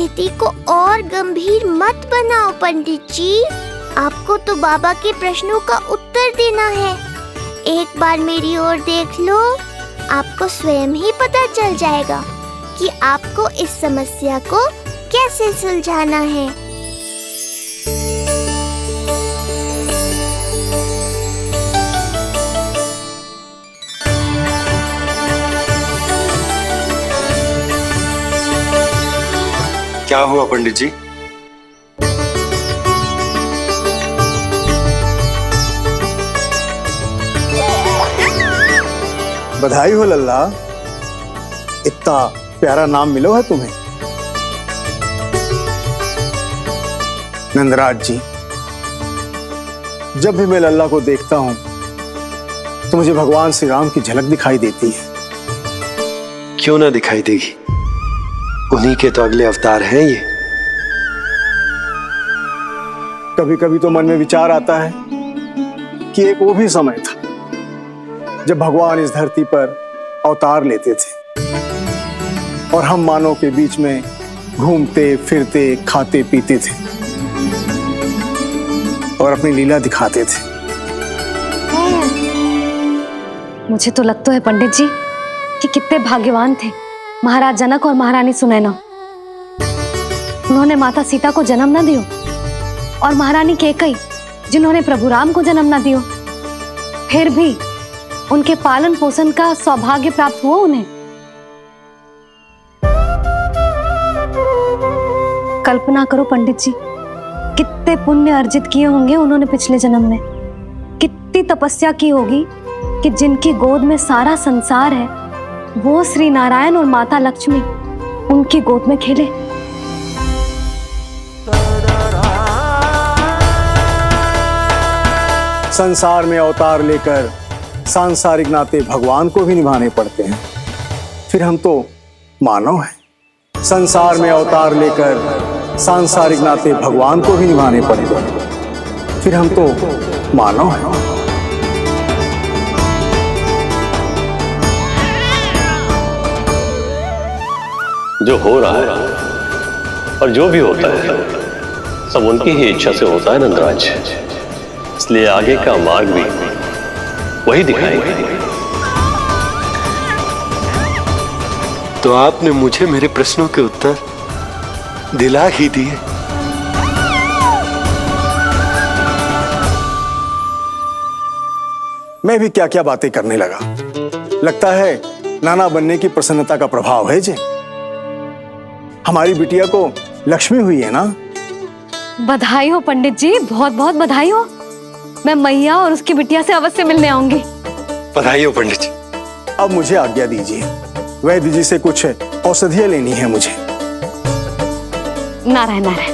स्थिति को और गंभीर मत बनाओ पंडित जी। आपको तो बाबा के प्रश्नों का उत्तर देना है। एक बार मेरी ओर देख लो, आपको स्वयं ही पता चल जाएगा कि आपको इस समस्या को कैसे सुलझाना है। क्या हुआ पंडित जी? बधाई हो लल्ला, इतना प्यारा नाम मिलो है तुम्हें। नंदराज जी, जब भी मैं लल्ला को देखता हूं तो मुझे भगवान श्री राम की झलक दिखाई देती है। क्यों ना दिखाई देगी, उन्हीं के तो अगले अवतार हैं ये। कभी कभी तो मन में विचार आता है कि एक वो भी समय था जब भगवान इस धरती पर अवतार लेते थे और हम मानव के बीच में घूमते फिरते खाते पीते थे और अपनी लीला दिखाते थे। मुझे तो लगता है पंडित जी कि कितने भाग्यवान थे महाराज जनक और महारानी सुनैना। उन्होंने माता सीता को जन्म न दियो और महारानी कैकेयी जिन्होंने प्रभु राम को जन्म न दियो, फिर भी उनके पालन पोषण का सौभाग्य प्राप्त हुआ उन्हें। कल्पना करो पंडित जी, कितने पुण्य अर्जित किए होंगे उन्होंने पिछले जन्म में। कितनी तपस्या की होगी कि जिनकी गोद में सारा संसार है वो श्री नारायण और माता लक्ष्मी उनकी गोद में खेले। संसार में अवतार लेकर सांसारिक नाते भगवान को भी निभाने पड़ते हैं, फिर हम तो मानव हैं। संसार में अवतार लेकर सांसारिक नाते भगवान को भी निभाने पड़ते हैं, फिर हम तो मानव हैं। जो हो रहा है और जो भी होता है सब उनकी ही इच्छा से होता है नंदराज, इसलिए आगे का मार्ग भी वही दिखाएंगे। तो आपने मुझे मेरे प्रश्नों के उत्तर दिला ही दिए। मैं भी क्या क्या बातें करने लगा। लगता है नाना बनने की प्रसन्नता का प्रभाव है जी। हमारी बिटिया को लक्ष्मी हुई है ना। बधाई हो पंडित जी, बहुत बहुत बधाई हो। मैं मैया और उसकी बिटिया से अवश्य मिलने आऊंगी। बधाई हो पंडित जी। अब मुझे आज्ञा दीजिए, वैद्य जी से कुछ औषधियां लेनी है मुझे। नारायण नारायण।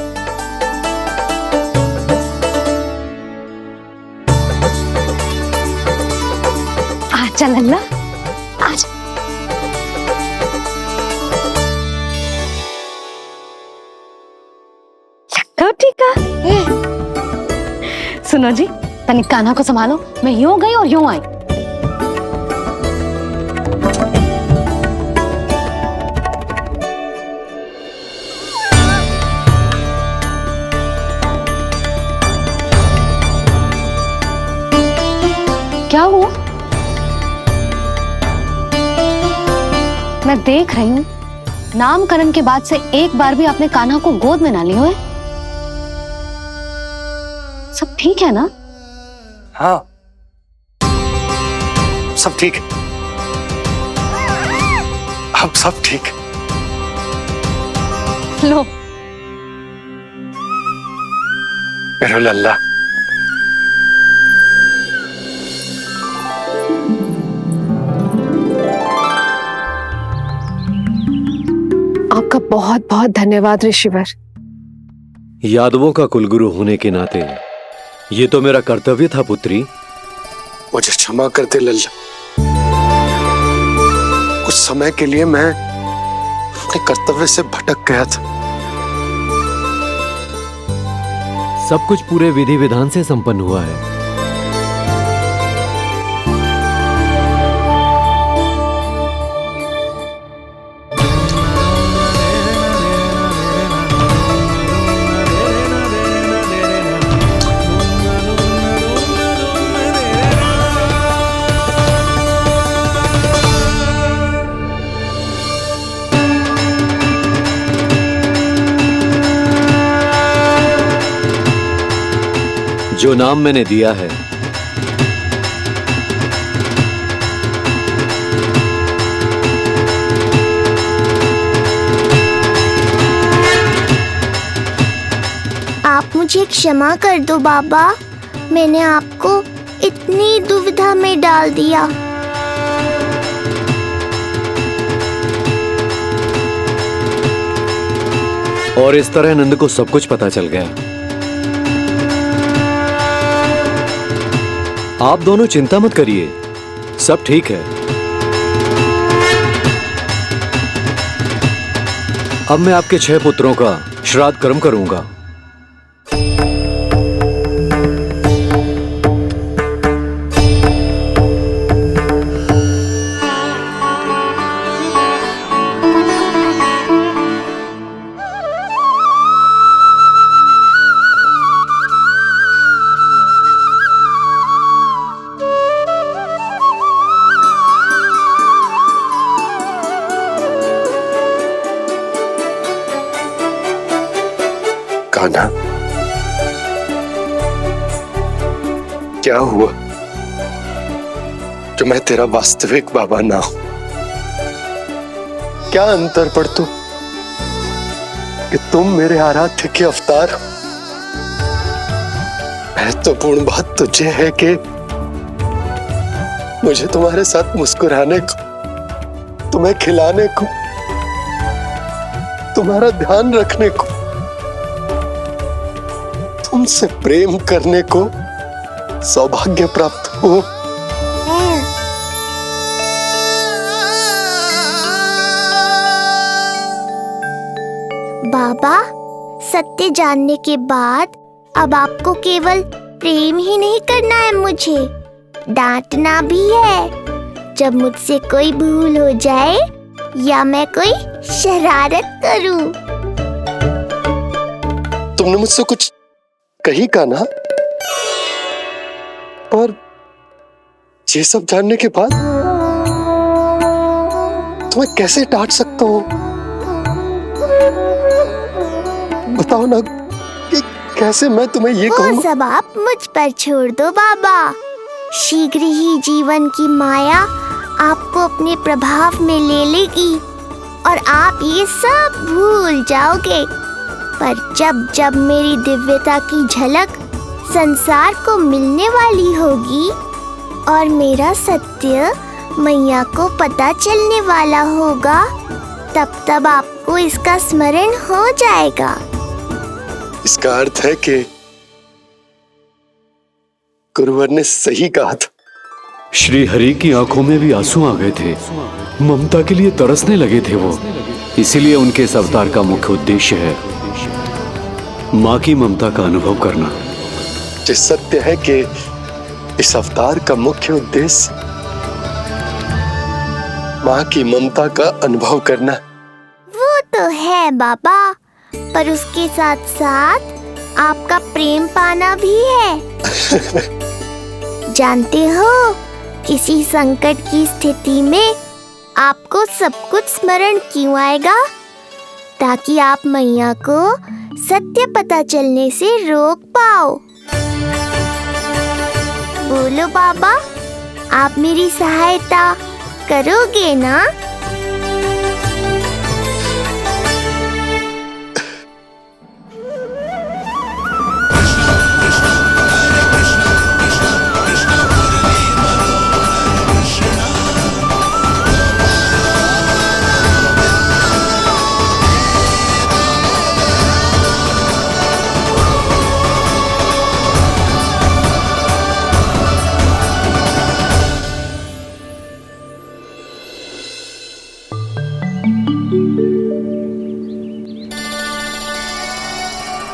आजा लल्ला, आजा। ठीक है। सुनो जी, तनिक कान्हा को संभालो, मैं यूं गई और यूं आई। क्या हुआ? मैं देख रही हूं नामकरण के बाद से एक बार भी आपने कान्हा को गोद में ना लिया है। सब ठीक है ना? हाँ, सब ठीक है। अब सब ठीक। लो मेरा लल्ला। आपका बहुत बहुत धन्यवाद ऋषिवर। यादवों का कुलगुरु होने के नाते ये तो मेरा कर्तव्य था पुत्री। मुझे क्षमा कर दे लल्ला, कुछ समय के लिए मैं अपने कर्तव्य से भटक गया था। सब कुछ पूरे विधि विधान से संपन्न हुआ है। जो नाम मैंने दिया है, आप मुझे क्षमा कर दो बाबा, मैंने आपको इतनी दुविधा में डाल दिया। और इस तरह नंद को सब कुछ पता चल गया। आप दोनों चिंता मत करिए, सब ठीक है। अब मैं आपके 6 पुत्रों का श्राद्ध कर्म करूंगा। कान्हा, क्या हुआ जो मैं तेरा वास्तविक बाबा ना हूं? क्या अंतर पड़ तू कि तुम मेरे आराध्य के अवतार हो? महत्वपूर्ण बात तुझे है कि मुझे तुम्हारे साथ मुस्कुराने को, तुम्हें खिलाने को, तुम्हारा ध्यान रखने को, तुमसे प्रेम करने को सौभाग्य प्राप्त हो। बाबा, सत्य जानने के बाद अब आपको केवल प्रेम ही नहीं करना है, मुझे डांटना भी है जब मुझसे कोई भूल हो जाए या मैं कोई शरारत करूं। तुमने मुझसे कुछ कही कान्हा, पर ये सब जानने के बाद तुम्हें कैसे डांट सकता हूं? बताओ ना कि कैसे मैं तुम्हें ये वो कहूं? सब आप मुझ पर छोड़ दो बाबा। शीघ्र ही जीवन की माया आपको अपने प्रभाव में ले लेगी और आप ये सब भूल जाओगे। पर जब जब मेरी दिव्यता की झलक संसार को मिलने वाली होगी और मेरा सत्य मैया को पता चलने वाला होगा, तब तब आपको इसका स्मरण हो जाएगा। इसका अर्थ है कि गुरुवर ने सही कहा था। श्री हरि की आंखों में भी आंसू आ गए थे, ममता के लिए तरसने लगे थे वो। इसीलिए उनके इस अवतार का मुख्य उद्देश्य है माँ की ममता का अनुभव करना। जो सत्य है कि इस अवतार का मुख्य उद्देश्य माँ की ममता का अनुभव करना। वो तो है बाबा, पर उसके साथ साथ आपका प्रेम पाना भी है। जानते हो, किसी संकट की स्थिति में आपको सब कुछ स्मरण क्यों आएगा? ताकि आप मैया को सत्य पता चलने से रोक पाओ। बोलो बाबा, आप मेरी सहायता करोगे ना?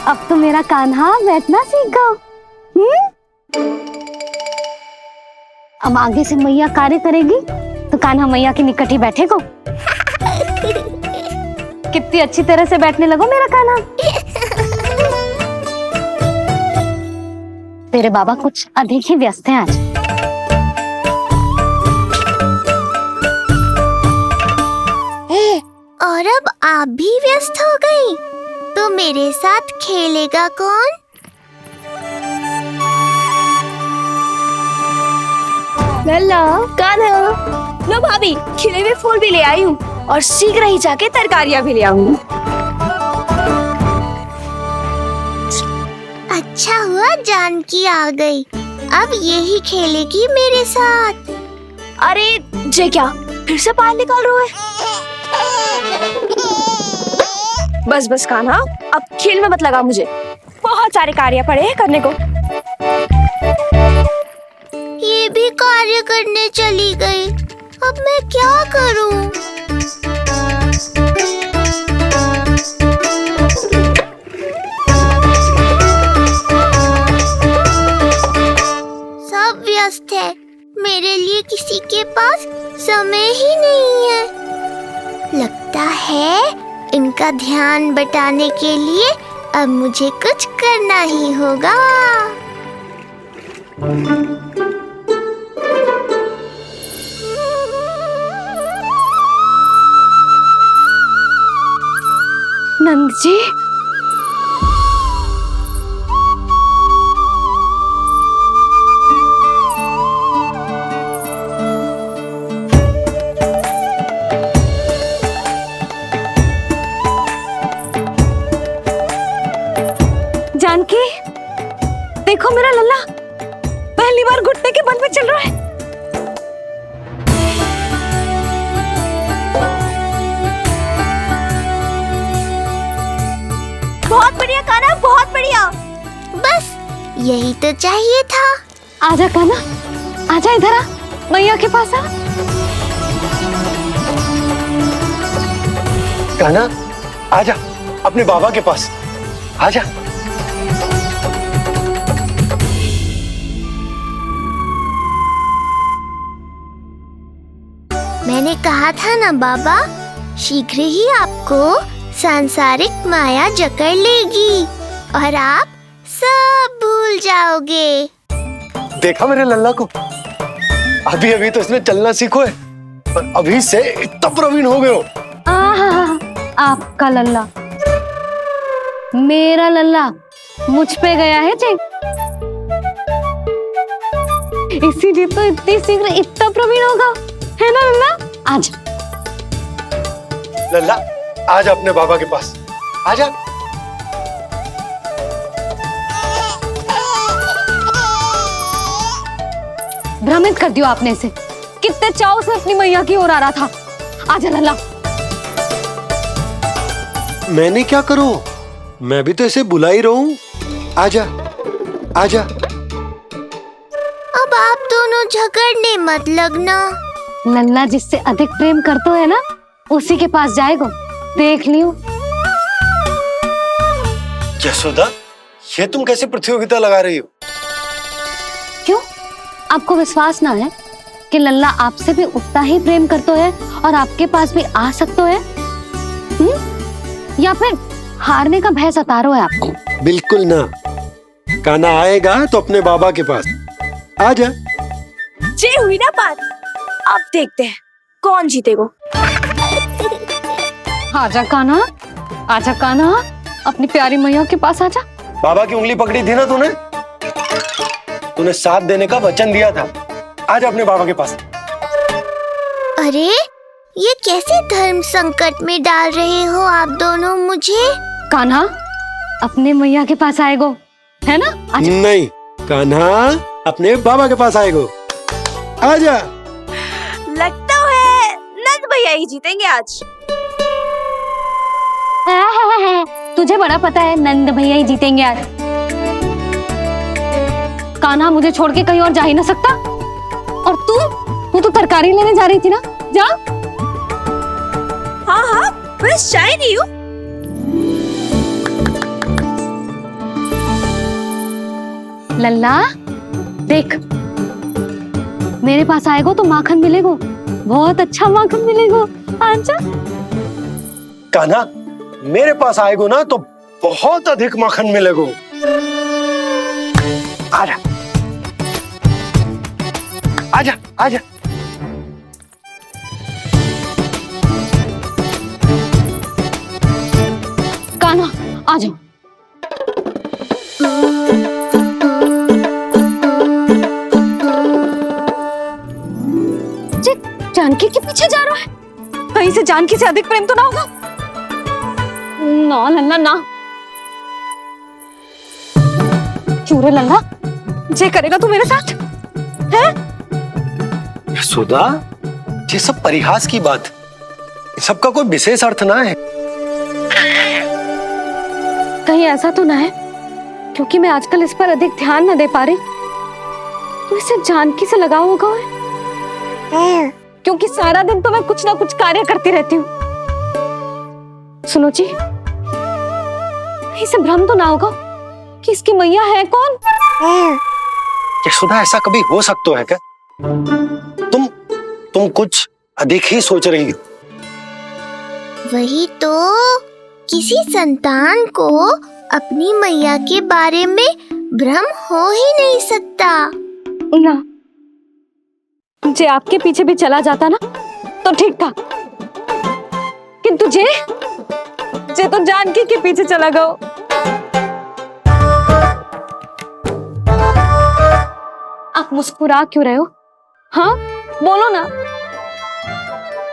अब तो मेरा कान्हा बैठना सीख गया। अब आगे से मैया कार्य करेगी तो कान्हा मैया के निकट ही बैठेगा। कितनी अच्छी तरह से बैठने लगो मेरा कान्हा। तेरे बाबा कुछ अधिक ही व्यस्त हैं आज। और अब आप भी व्यस्त हो गई, तो मेरे साथ खेलेगा कौन? लल्ला कान्हा, लो भाभी, खिले हुए फूल भी ले आई हूँ और शीघ्र ही जाके तरकारियाँ भी ले आऊंगी। अच्छा हुआ जानकी आ गई, अब यही खेलेगी मेरे साथ। अरे जे क्या, फिर से पानी निकाल रहे हो? बस बस कान्हा, अब खेल में मत लगा मुझे, बहुत सारे कार्य पड़े हैं करने को। ये भी कार्य करने चली गई, अब मैं क्या करूं? सब व्यस्त है, मेरे लिए किसी के पास समय ही नहीं है। लगता है इनका ध्यान बटाने के लिए अब मुझे कुछ करना ही होगा। नंद जी, जानकी, देखो मेरा लल्ला पहली बार घुटने के बल पे चल रहा है। बहुत बढ़िया कान्हा, बहुत बढ़िया। बस यही तो चाहिए था। आजा कान्हा, आजा इधर आ, मैया के पास आ। कान्हा, आजा अपने बाबा के पास, आजा। मैंने कहा था ना बाबा, शीघ्र ही आपको सांसारिक माया जकड़ लेगी और आप सब भूल जाओगे। देखा मेरे लल्ला को, अभी अभी तो इसने चलना सीखो है और अभी से इतना प्रवीण हो गए हो। आपका लल्ला, मेरा लल्ला मुझ पे गया है जी, इसीलिए तो इतनी शीघ्र इतना प्रवीण होगा, है ना लल्ला? आज लल्ला, आजा अपने बाबा के पास, आजा। भ्रमित कर दियो आपने इसे, कितने चाव से अपनी मैया की ओर आ रहा था। आजा लल्ला। मैंने क्या करूं? मैं भी तो इसे बुला ही रहा हूं। आजा, आजा। अब आप दोनों झगड़ने मत लगना। लल्ला जिससे अधिक प्रेम करते है ना, उसी के पास जाएगा, देख लियो। यशोदा, ये तुम कैसे प्रतियोगिता लगा रही हो? क्यों? आपको विश्वास ना है कि लल्ला आपसे भी उतना ही प्रेम करता है और आपके पास भी आ सकता है? या फिर हारने का भय सता रहा है आपको? बिल्कुल ना। कान्हा आएगा तो अपने बाबा के पास। आजा। जे हुई ना बात, अब देखते हैं कौन जीतेगा। आजा कान्हा, आजा कान्हा, अपनी प्यारी मैया के पास आजा। बाबा की उंगली पकड़ी थी ना तूने, तूने साथ देने का वचन दिया था। आजा अपने बाबा के पास। अरे ये कैसे धर्म संकट में डाल रहे हो आप दोनों मुझे? कान्हा अपने मैया के पास आएगो, है ना? आजा। नहीं, कान्हा अपने बाबा के पास आएगो। आजा। लगता है नंद भैया ही जीतेंगे आज। तुझे बड़ा पता है नंद भैया ही जीतेंगे आज। कान्हा मुझे छोड़ के कहीं और जा ही ना सकता। और तू तो तरकारी लेने जा रही थी ना, जा। हाँ हाँ, बस जा ही रही हूँ। लल्ला देख, मेरे पास आएगो तो माखन मिलेगो, बहुत अच्छा माखन मिलेगो। आजा। कान्हा, मेरे पास आएगो ना तो बहुत अधिक माखन मिलेगो। आजा, आजा, आजा। कान्हा आ जाओ। जानकी के पीछे जा रहा है? कहीं से जानकी से अधिक प्रेम तो ना होगा? ना लल्ला ना। क्यों रे लल्ला, जे करेगा तू मेरे साथ है? यशोदा, ये सब परिहास की बात, सबका कोई विशेष अर्थ ना है। कहीं ऐसा तो ना है क्योंकि मैं आजकल इस पर अधिक ध्यान न दे पा रही तो इसे जानकी से लगाव होगा है? क्योंकि सारा दिन तो मैं कुछ ना कुछ कार्य करती रहती हूँ। सुनो जी, इसे भ्रम तो ना होगा कि इसकी मैया है कौन? यशोदा, ऐसा कभी हो सकता है क्या? तुम कुछ अधिक ही सोच रही हो। वही तो, किसी संतान को अपनी मैया के बारे में भ्रम हो ही नहीं सकता। ना, जे आपके पीछे भी चला जाता ना तो ठीक था, किंतु जे तो जानकी के पीछे चला गया। आप मुस्कुरा क्यों रहे हो? हाँ बोलो ना,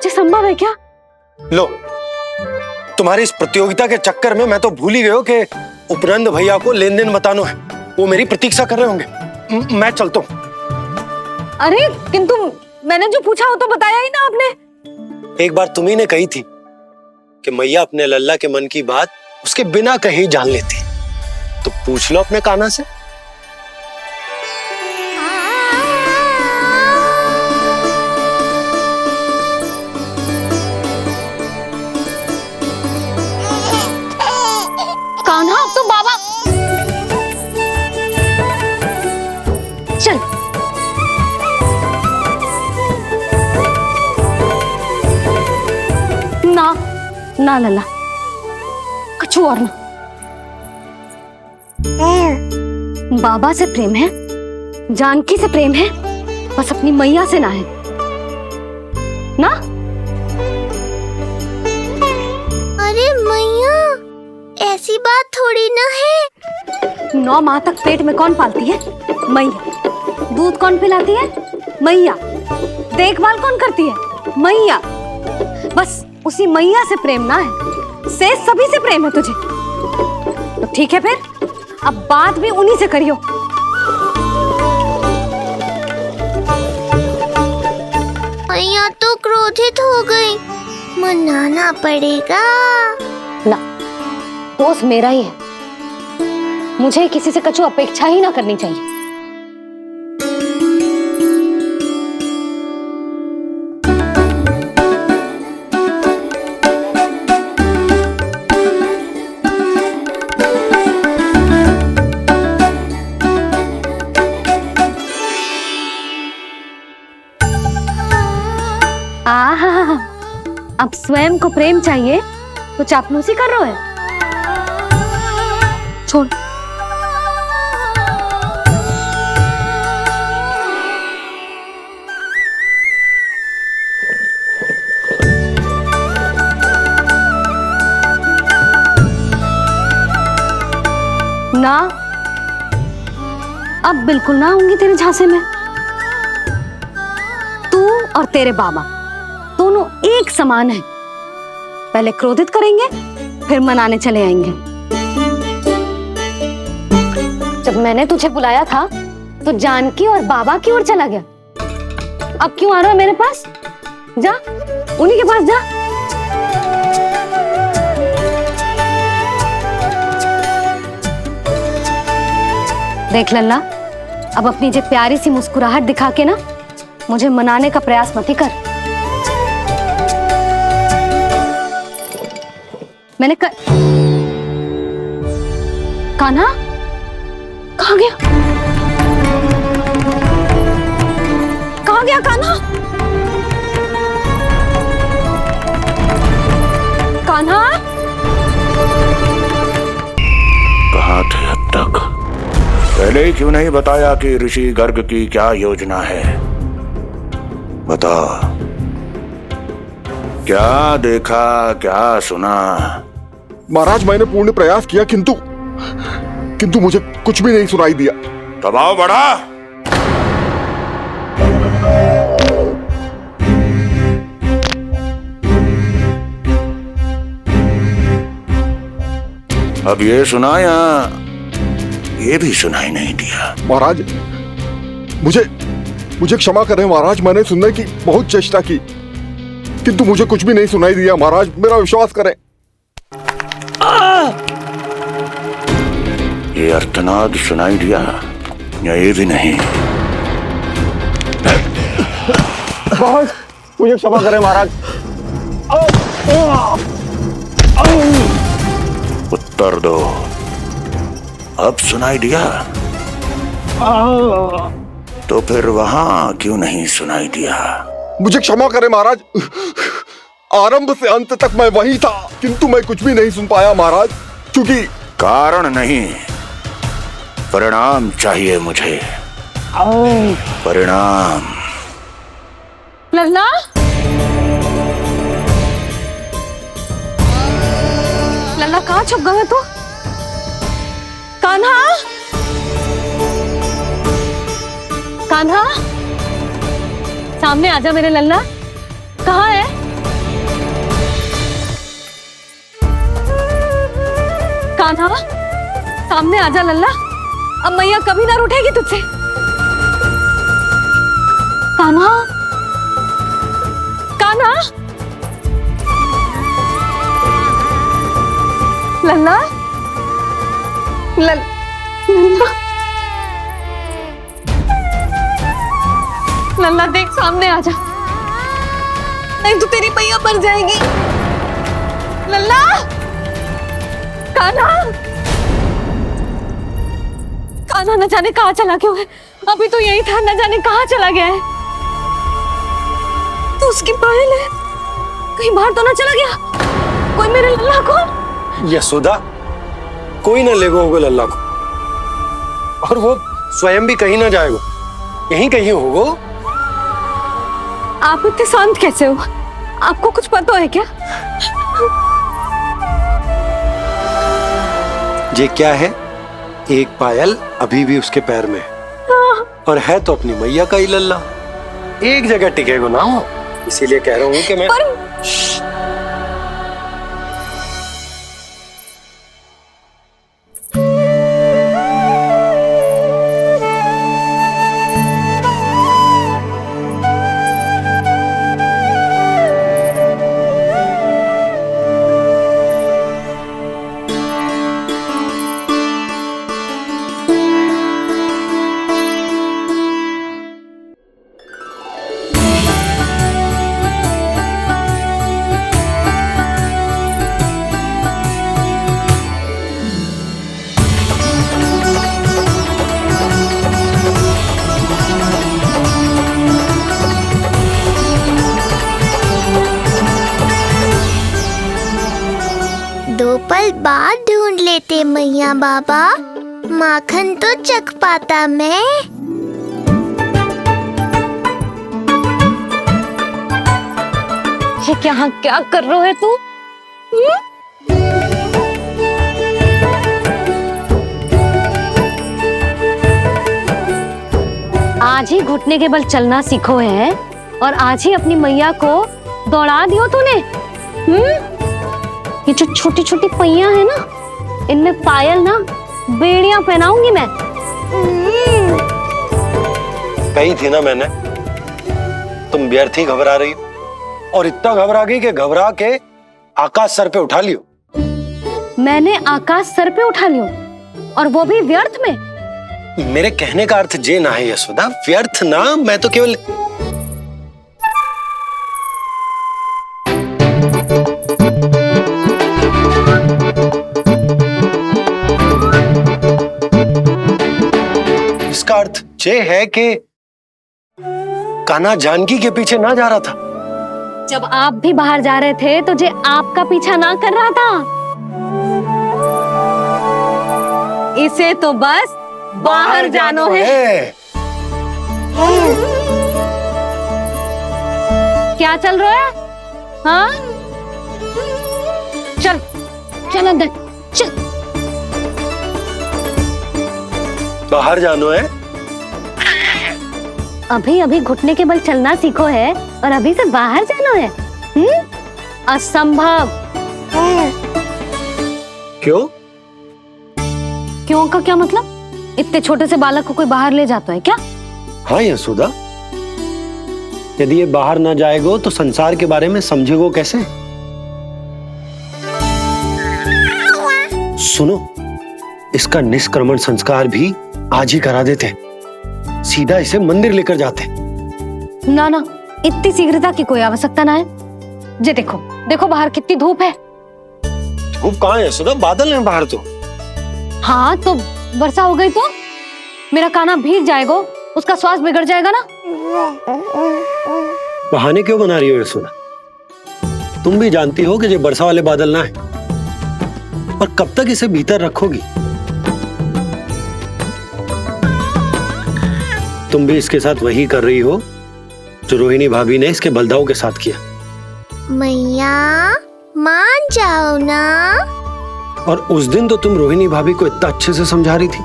ये संभव है क्या? लो, तुम्हारी इस प्रतियोगिता के चक्कर में मैं तो भूल ही गया कि उपनंद भैया को लेन देन बताना है। वो मेरी प्रतीक्षा कर रहे होंगे। मैं चलता हूँ। अरे किंतु मैंने जो पूछा वो तो बताया ही ना आपने। एक बार तुम्ही ने कही थी कि मैया अपने लल्ला के मन की बात उसके बिना कहीं जान लेती, तो पूछ लो अपने कान्हा से। कान्हा, अब तो बाबा चल। ना ना लल्ला, कछु और ना। बाबा से प्रेम है, जानकी से प्रेम है, बस अपनी मैया से ना है ना। अरे मैया, ऐसी बात थोड़ी ना है। 9 माह तक पेट में कौन पालती है? मैया। दूध कौन पिलाती है? मैया। देखभाल कौन करती है? मैया। बस उसी मैया से प्रेम ना है, से सभी से प्रेम है तुझे। तो ठीक है फिर, अब बात भी उन्हीं से करियो। मैया तो क्रोधित हो गई, मनाना पड़ेगा। ना, दोस्त मेरा ही है, मुझे किसी से कछु अपेक्षा ही ना करनी चाहिए। आहा, अब स्वयं को प्रेम चाहिए तो चापलूसी कर रहे हो? छोड़। ना, अब बिल्कुल ना आऊंगी तेरे झांसे में। तू और तेरे बाबा दोनों एक समान हैं। पहले क्रोधित करेंगे, फिर मनाने चले आएंगे। जब मैंने तुझे बुलाया था तो जानकी और बाबा की ओर चला गया। अब क्यों आ रहा है मेरे पास? जा, उन्हीं के पास जा। देख लल्ला, अब अपनी जे प्यारी सी मुस्कुराहट दिखा के ना मुझे मनाने का प्रयास मत ही कर। मैंने कान्हा कहाँ गया? कहाँ गया कान्हा? कान्हा, कहाँ थे अब तक? पहले ही क्यों नहीं बताया कि ऋषि गर्ग की क्या योजना है? बता, क्या देखा, क्या सुना? महाराज, मैंने पूर्ण प्रयास किया किंतु मुझे कुछ भी नहीं सुनाई दिया। दबाव बढ़ा। अब ये सुना या ये भी सुनाई नहीं दिया? महाराज, मुझे क्षमा करें महाराज, मैंने सुनने की बहुत चेष्टा की किंतु मुझे कुछ भी नहीं सुनाई दिया। महाराज मेरा विश्वास करें। ये अर्थनाद सुनाई दिया या ये भी नहीं? महाराज मुझे क्षमा करें महाराज। उत्तर दो, अब सुनाई दिया? तो फिर वहां क्यों नहीं सुनाई दिया? मुझे क्षमा करें महाराज, आरंभ से अंत तक मैं वही था किंतु मैं कुछ भी नहीं सुन पाया महाराज, क्योंकि कारण नहीं, परिणाम चाहिए मुझे। परिणाम। लल्ला, लल्ला कहाँ छुप गए तू? कान्हा, कान्हा, सामने आजा मेरे लल्ला। कहाँ है? कान्हा, सामने आजा लल्ला। अब मैया कभी ना रूठेगी तुझसे। कान्हा, कान्हा, लल्ला, लल्ला, लल्ला देख सामने आ जा, नहीं तो तेरी मैया मर जाएगी। लल्ला, कान्हा, कान्हा न जाने कहाँ चला गया है। अभी तो यही था, न जाने कहाँ चला गया है। तो उसकी पायल है, कहीं बाहर तो ना चला गया कोई मेरे लल्ला को? यशोदा, कोई ना लेगा होगा लल्ला को, और वो स्वयं भी कहीं ना जाएगा, यहीं कहीं होगा। आप इतने शांत कैसे हो? आपको कुछ पता है क्या? ये क्या है? एक पायल अभी भी उसके पैर में है, और है तो अपनी मैया का ही लल्ला। एक जगह टिकेगा ना हो, इसीलिए कह रहा हूँ कि मैं दो पल बाद ढूंढ लेते मैया बाबा, माखन तो चख पाता मैं। ये क्या कर रहे है तू? आज ही घुटने के बल चलना सीखो है और आज ही अपनी मैया को दौड़ा दियो तूने। ये जो छोटी छोटी पहिया है ना, इनमें पायल ना बेड़ियां पहनाऊंगी मैं। कही थी ना मैंने, तुम व्यर्थ ही घबरा रही हो, और इतना घबरा गई कि घबरा के आकाश सर पे उठा लियो। मैंने आकाश सर पे उठा लियो, और वो भी व्यर्थ में? मेरे कहने का अर्थ जे ना है यशोदा, व्यर्थ ना, मैं तो केवल इसका अर्थ ये है कि कान्हा जानकी के पीछे ना जा रहा था। जब आप भी बाहर जा रहे थे तो जे आपका पीछा ना कर रहा था। इसे तो बस बाहर जानो है। क्या चल रहा है? हाँ, चल चल अंदर चल। बाहर जानो है? अभी अभी घुटने के बल चलना सीखो है और अभी से बाहर जाना है? असंभव। क्यों? क्यों का क्या मतलब? इतने छोटे से बालक को कोई बाहर ले जाता है क्या? हाँ यशोदा, यदि ये बाहर ना जाएगो तो संसार के बारे में समझेगो कैसे? सुनो, इसका निष्क्रमण संस्कार भी आज ही करा देते, सीधा इसे मंदिर लेकर जाते। ना ना, इतनी शीघ्रता की कोई आवश्यकता ना है। जे देखो देखो बाहर कितनी धूप है। धूप कहाँ है यशोदा? बादल हैं बाहर तो। हाँ तो वर्षा हो गई तो मेरा कान्हा भीग जाएगा, उसका स्वास्थ्य बिगड़ जाएगा ना। बहाने क्यों बना रही हो यशोदा? तुम भी जानती हो कि ये वर्षा वाले बादल ना है, और कब तक इसे भीतर रखोगी? तुम भी इसके साथ वही कर रही हो जो रोहिणी भाभी ने इसके बलदाऊ के साथ किया। मैया मान जाओ ना। और उस दिन तो तुम रोहिणी भाभी को इतना अच्छे से समझा रही थी,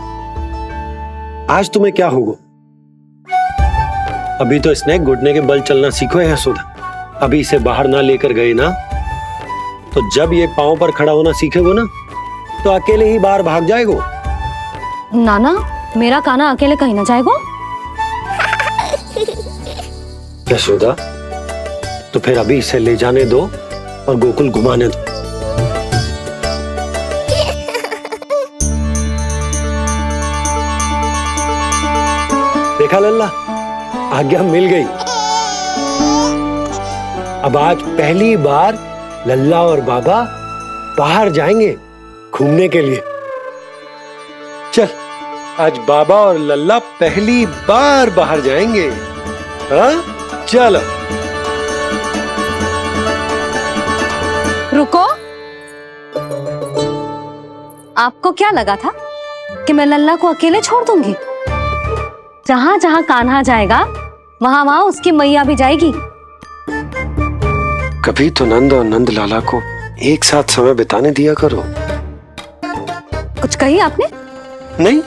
आज तुम्हें क्या होगा? अभी तो इसने घुटने के बल चलना सीखो है यशोदा। अभी इसे बाहर ना लेकर गए ना, तो जब ये पांव पर खड़ा होना सीखेगो ना, तो अकेले ही बाहर भाग जाएगो। नाना, मेरा कान्हा अकेले कहीं ना जाएगा। यशोदा, तो फिर अभी इसे ले जाने दो और गोकुल घुमाने दो। देखा लल्ला, आज्ञा मिल गई। अब आज पहली बार लल्ला और बाबा बाहर जाएंगे घूमने के लिए। चल, आज बाबा और लल्ला पहली बार बाहर जाएंगे। हाँ, चलो। रुको, आपको क्या लगा था कि मैं लल्ला को अकेले छोड़ दूंगी? जहां जहां कान्हा जाएगा वहां वहां उसकी मैया भी जाएगी। कभी तो नंद और नंद लाला को एक साथ समय बिताने दिया करो। कुछ कही आपने? नहीं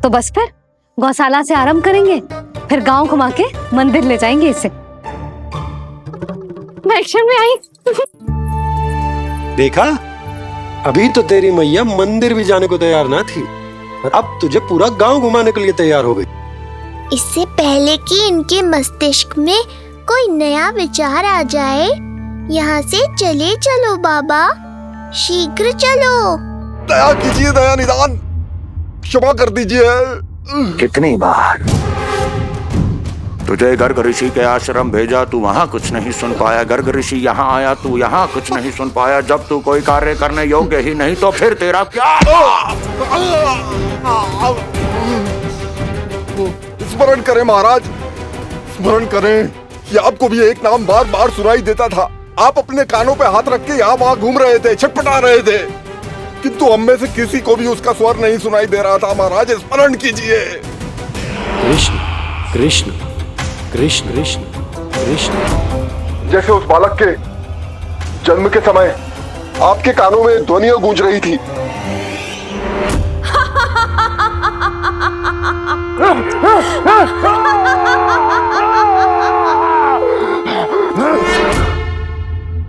तो बस फिर गौशाला से आरंभ करेंगे, फिर गांव घुमा के मंदिर ले जाएंगे इसे। मैं एक्शन में आई। देखा, अभी तो तेरी मैया मंदिर भी जाने को तैयार ना थी, और अब तुझे पूरा गांव घुमाने के लिए तैयार हो गई। इससे पहले कि इनके मस्तिष्क में कोई नया विचार आ जाए, यहाँ से चले चलो बाबा, शीघ्र चलो। दया कीजिए, दया निदान, क्षमा कर दीजिए। कितनी बार तुझे गर्ग ऋषि के आश्रम भेजा, तू वहां कुछ नहीं सुन पाया। गर्ग ऋषि यहाँ आया, तू यहाँ कुछ नहीं सुन पाया। जब तू कोई कार्य करने योग्य ही नहीं, तो फिर तेरा क्या? स्मरण करें महाराज, स्मरण करें कि आपको भी एक नाम बार बार सुनाई देता था। आप अपने कानों पे हाथ रख के यहाँ वहां घूम रहे थे, छटपटा रहे थे, किंतु हम में से किसी को भी उसका स्वर नहीं सुनाई दे रहा था। महाराज, स्मरण कीजिए। कृष्ण कृष्ण कृष्ण कृष्ण कृष्ण। जैसे उस बालक के जन्म के समय आपके कानों में ध्वनियां गूंज रही थी।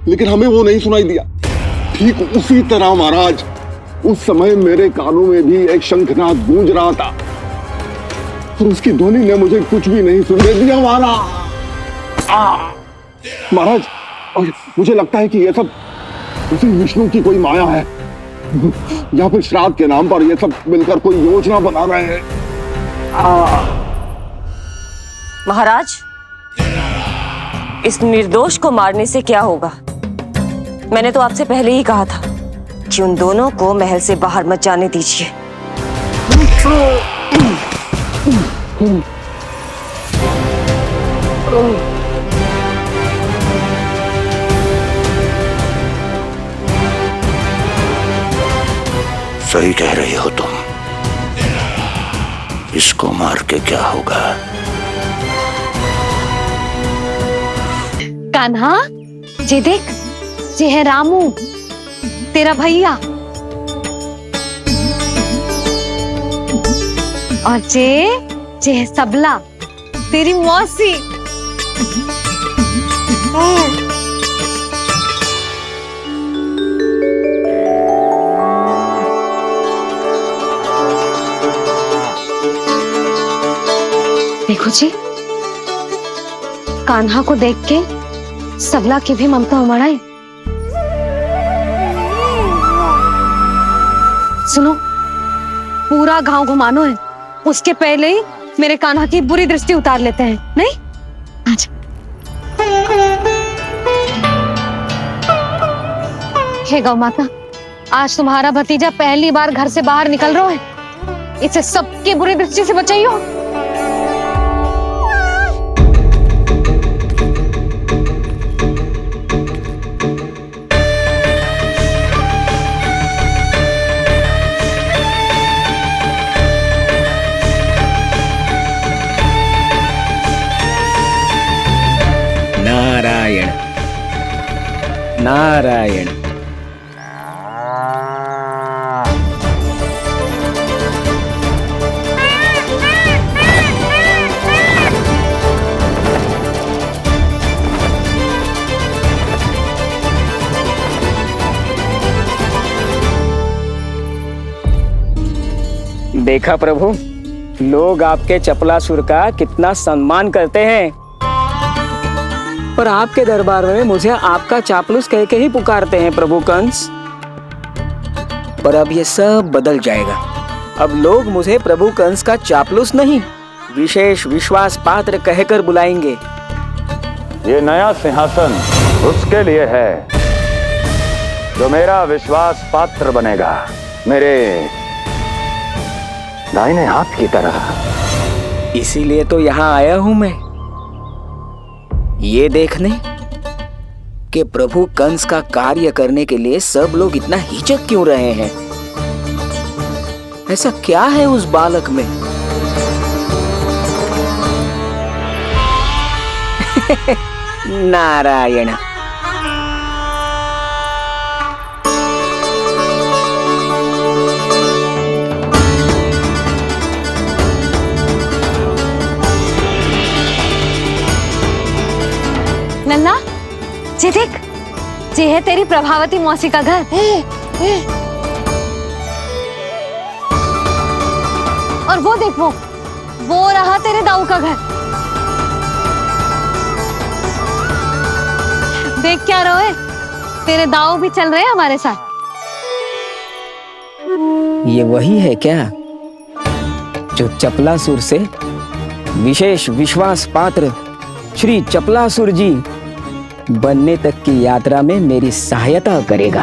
लेकिन हमें वो नहीं सुनाई दिया। ठीक उसी तरह महाराज, उस समय मेरे कानों में भी एक शंखनाद गूंज रहा था, और उसकी ध्वनि ने मुझे कुछ भी नहीं सुनने दिया। महाराज, और मुझे लगता है कि ये सब उसी विष्णु की कोई माया है, या फिर श्राद्ध के नाम पर ये सब मिलकर कोई योजना बना रहे हैं। महाराज, इस निर्दोष को मारने से क्या होगा? मैंने तो आपसे पहले ही कहा था कि उन दोनों को महल से बाहर मत जाने दीजिए। सही कह रही हो तुम। इसको मार के क्या होगा? कान्हा, जे देख, जे है रामू, तेरा भैया, और जे है सबला, तेरी मौसी। देखो जी, कान्हा को देख के सबला की भी ममता उमड़ आई। सुनो, पूरा गांव घुमानो है, उसके पहले ही मेरे कान्हा की बुरी दृष्टि उतार लेते हैं, नहीं? अच्छा। हे गौ माता, आज तुम्हारा भतीजा पहली बार घर से बाहर निकल रहा है, इसे सबकी बुरी दृष्टि से बचाइयो। नारायण नारायण। देखा प्रभु, लोग आपके चपलासुर का कितना सम्मान करते हैं, पर आपके दरबार में मुझे आपका चापलूस कह के ही पुकारते हैं प्रभु कंस। पर अब ये सब बदल जाएगा। अब लोग मुझे प्रभु कंस का चापलूस नहीं, विशेष विश्वास पात्र कहकर बुलाएंगे। ये नया सिंहासन उसके लिए है जो मेरा विश्वास पात्र बनेगा, मेरे दाहिने हाथ की तरह। इसीलिए तो यहाँ आया हूं मैं, ये देखने कि प्रभु कंस का कार्य करने के लिए सब लोग इतना हिचक क्यों रहे हैं। ऐसा क्या है उस बालक में? नारायण। नन्ना, जी देख, ये है तेरी प्रभावती मौसी का घर। और वो देख, वो रहा तेरे दाऊ का घर। देख क्या रोए, तेरे दाऊ भी चल रहे हैं हमारे साथ। ये वही है क्या जो चपलासुर से विशेष विश्वास पात्र श्री चपलासुर जी बनने तक की यात्रा में मेरी सहायता करेगा?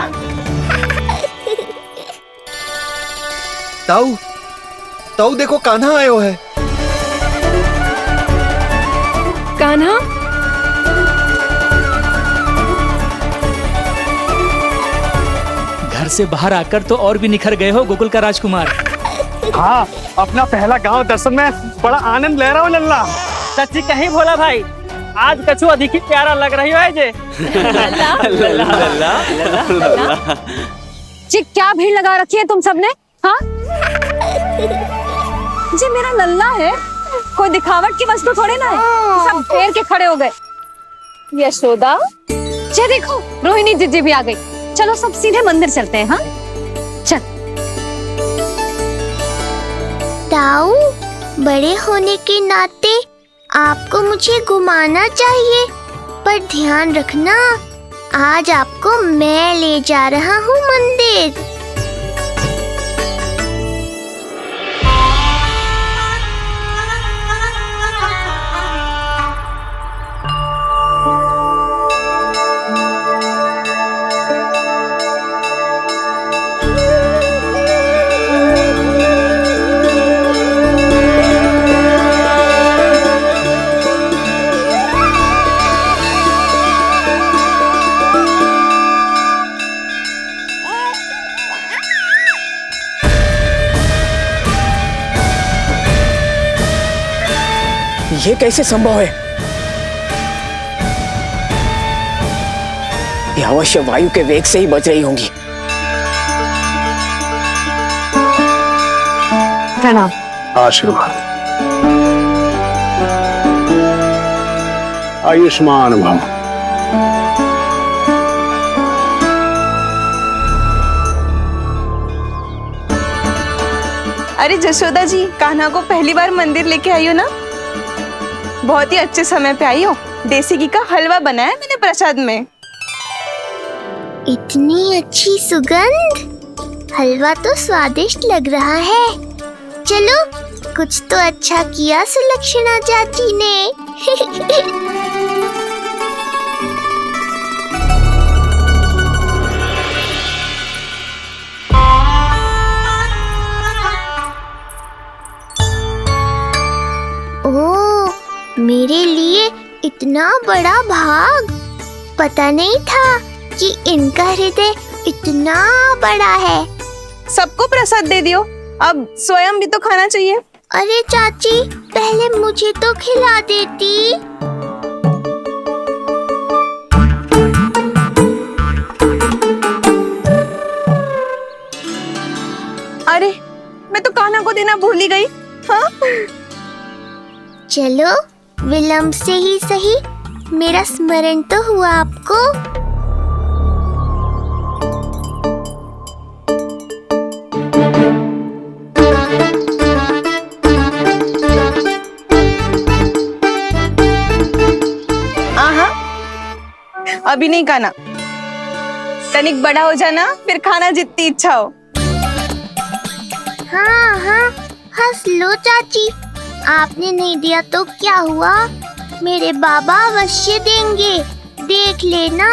ताऊ, ताऊ देखो, कान्हा आयो है। कान्हा, घर से बाहर आकर तो और भी निखर गए हो गोकुल का राजकुमार। हाँ, अपना पहला गांव दर्शन में बड़ा आनंद ले रहा हूँ लल्ला। सच्ची कहीं भोला भाई, आज कछु अधिक ही प्यारा लग रही है जे। जी क्या भीड़ लगा रखी है तुम सबने? हाँ जी, मेरा लल्ला है, कोई दिखावट की वस्तु थोड़ी ना है। सब फेर के खड़े हो गए। यशोदा, ये देखो रोहिणी जीजी भी आ गई। चलो सब सीधे मंदिर चलते हैं। हाँ चल। ताऊ, बड़े होने के नाते आपको मुझे घुमाना चाहिए, पर ध्यान रखना, आज आपको मैं ले जा रहा हूँ मंदिर। ये कैसे संभव है? ये अवश्य वायु के वेग से ही बच रही होंगी। प्रणाम। आशीर्वाद। आयुष्मान भव। अरे जशोदा जी, कान्हा को पहली बार मंदिर लेके आई हो ना? बहुत ही अच्छे समय पे आई हो। देसी घी का हलवा बनाया मैंने प्रसाद में। इतनी अच्छी सुगंध, हलवा तो स्वादिष्ट लग रहा है। चलो, कुछ तो अच्छा किया सुलक्षणा चाची ने। ओह, मेरे लिए इतना बड़ा भाग। पता नहीं था कि इनका हृदय इतना बड़ा है। सबको प्रसाद दे दियो, अब स्वयं भी तो खाना चाहिए। अरे चाची, पहले मुझे तो खिला देती। अरे, मैं तो कान्हा को देना भूल ही गई। हाँ? चलो, विलंब से ही सही, मेरा स्मरण तो हुआ आपको। अभी नहीं खाना, तनिक बड़ा हो जाना, फिर खाना जितनी इच्छा हो। हाँ हाँ, हंस लो चाची। आपने नहीं दिया तो क्या हुआ, मेरे बाबा अवश्य देंगे, देख लेना।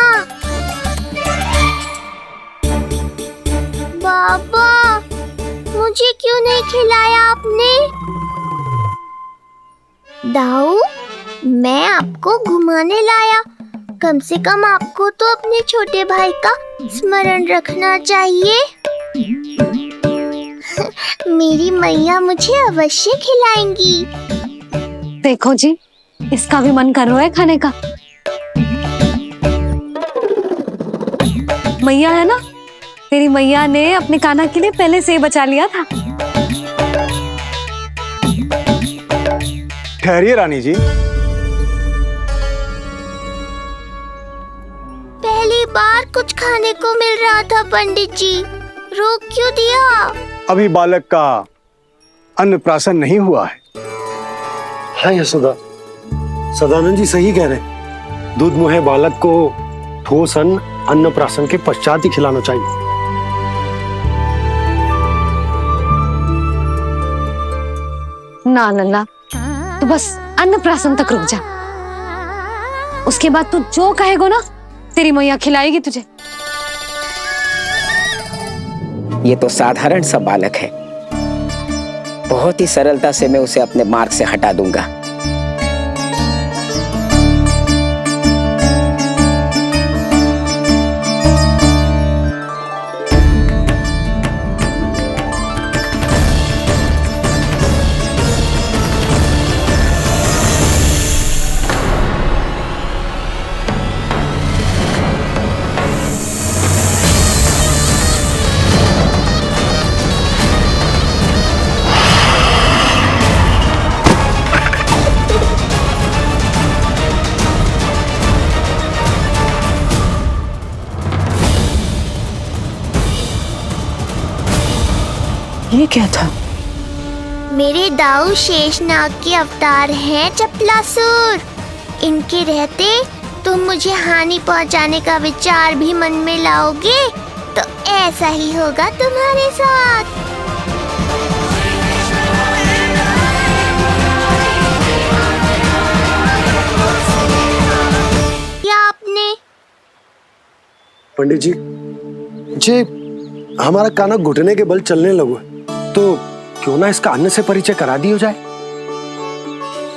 बाबा, मुझे क्यों नहीं खिलाया आपने? दाऊ, मैं आपको घुमाने लाया, कम से कम आपको तो अपने छोटे भाई का स्मरण रखना चाहिए। मेरी मैया मुझे अवश्य खिलाएंगी। देखो जी, इसका भी मन कर रहा है खाने का। मैया है ना, तेरी मैया ने अपने कान्हा के लिए पहले से ही बचा लिया था। ठहरिए रानी जी। पहली बार कुछ खाने को मिल रहा था पंडित जी, रोक क्यों दिया? अभी बालक का अन्नप्राशन नहीं हुआ है। हाँ यशोदा, सदानंद जी सही कह रहे। दूध मुहे बालक को ठोस अन्न अन्नप्राशन के पश्चात ही खिलाना चाहिए। ना लल्ला, तू बस अन्नप्राशन तक रुक जा, उसके बाद तू जो कहेगो ना, तेरी मैया खिलाएगी तुझे। ये तो साधारण सा बालक है, बहुत ही सरलता से मैं उसे अपने मार्ग से हटा दूंगा। ये क्या था? मेरे दाऊ शेषनाग के अवतार हैं चपलासुर। इनके रहते तुम मुझे हानि पहुंचाने का विचार भी मन में लाओगे तो ऐसा ही होगा तुम्हारे साथ। क्या आपने? पंडित जी, हमारा कान्हा घुटने के बल चलने लगो, तो क्यों ना इसका अन्न से परिचय करा दिया जाए।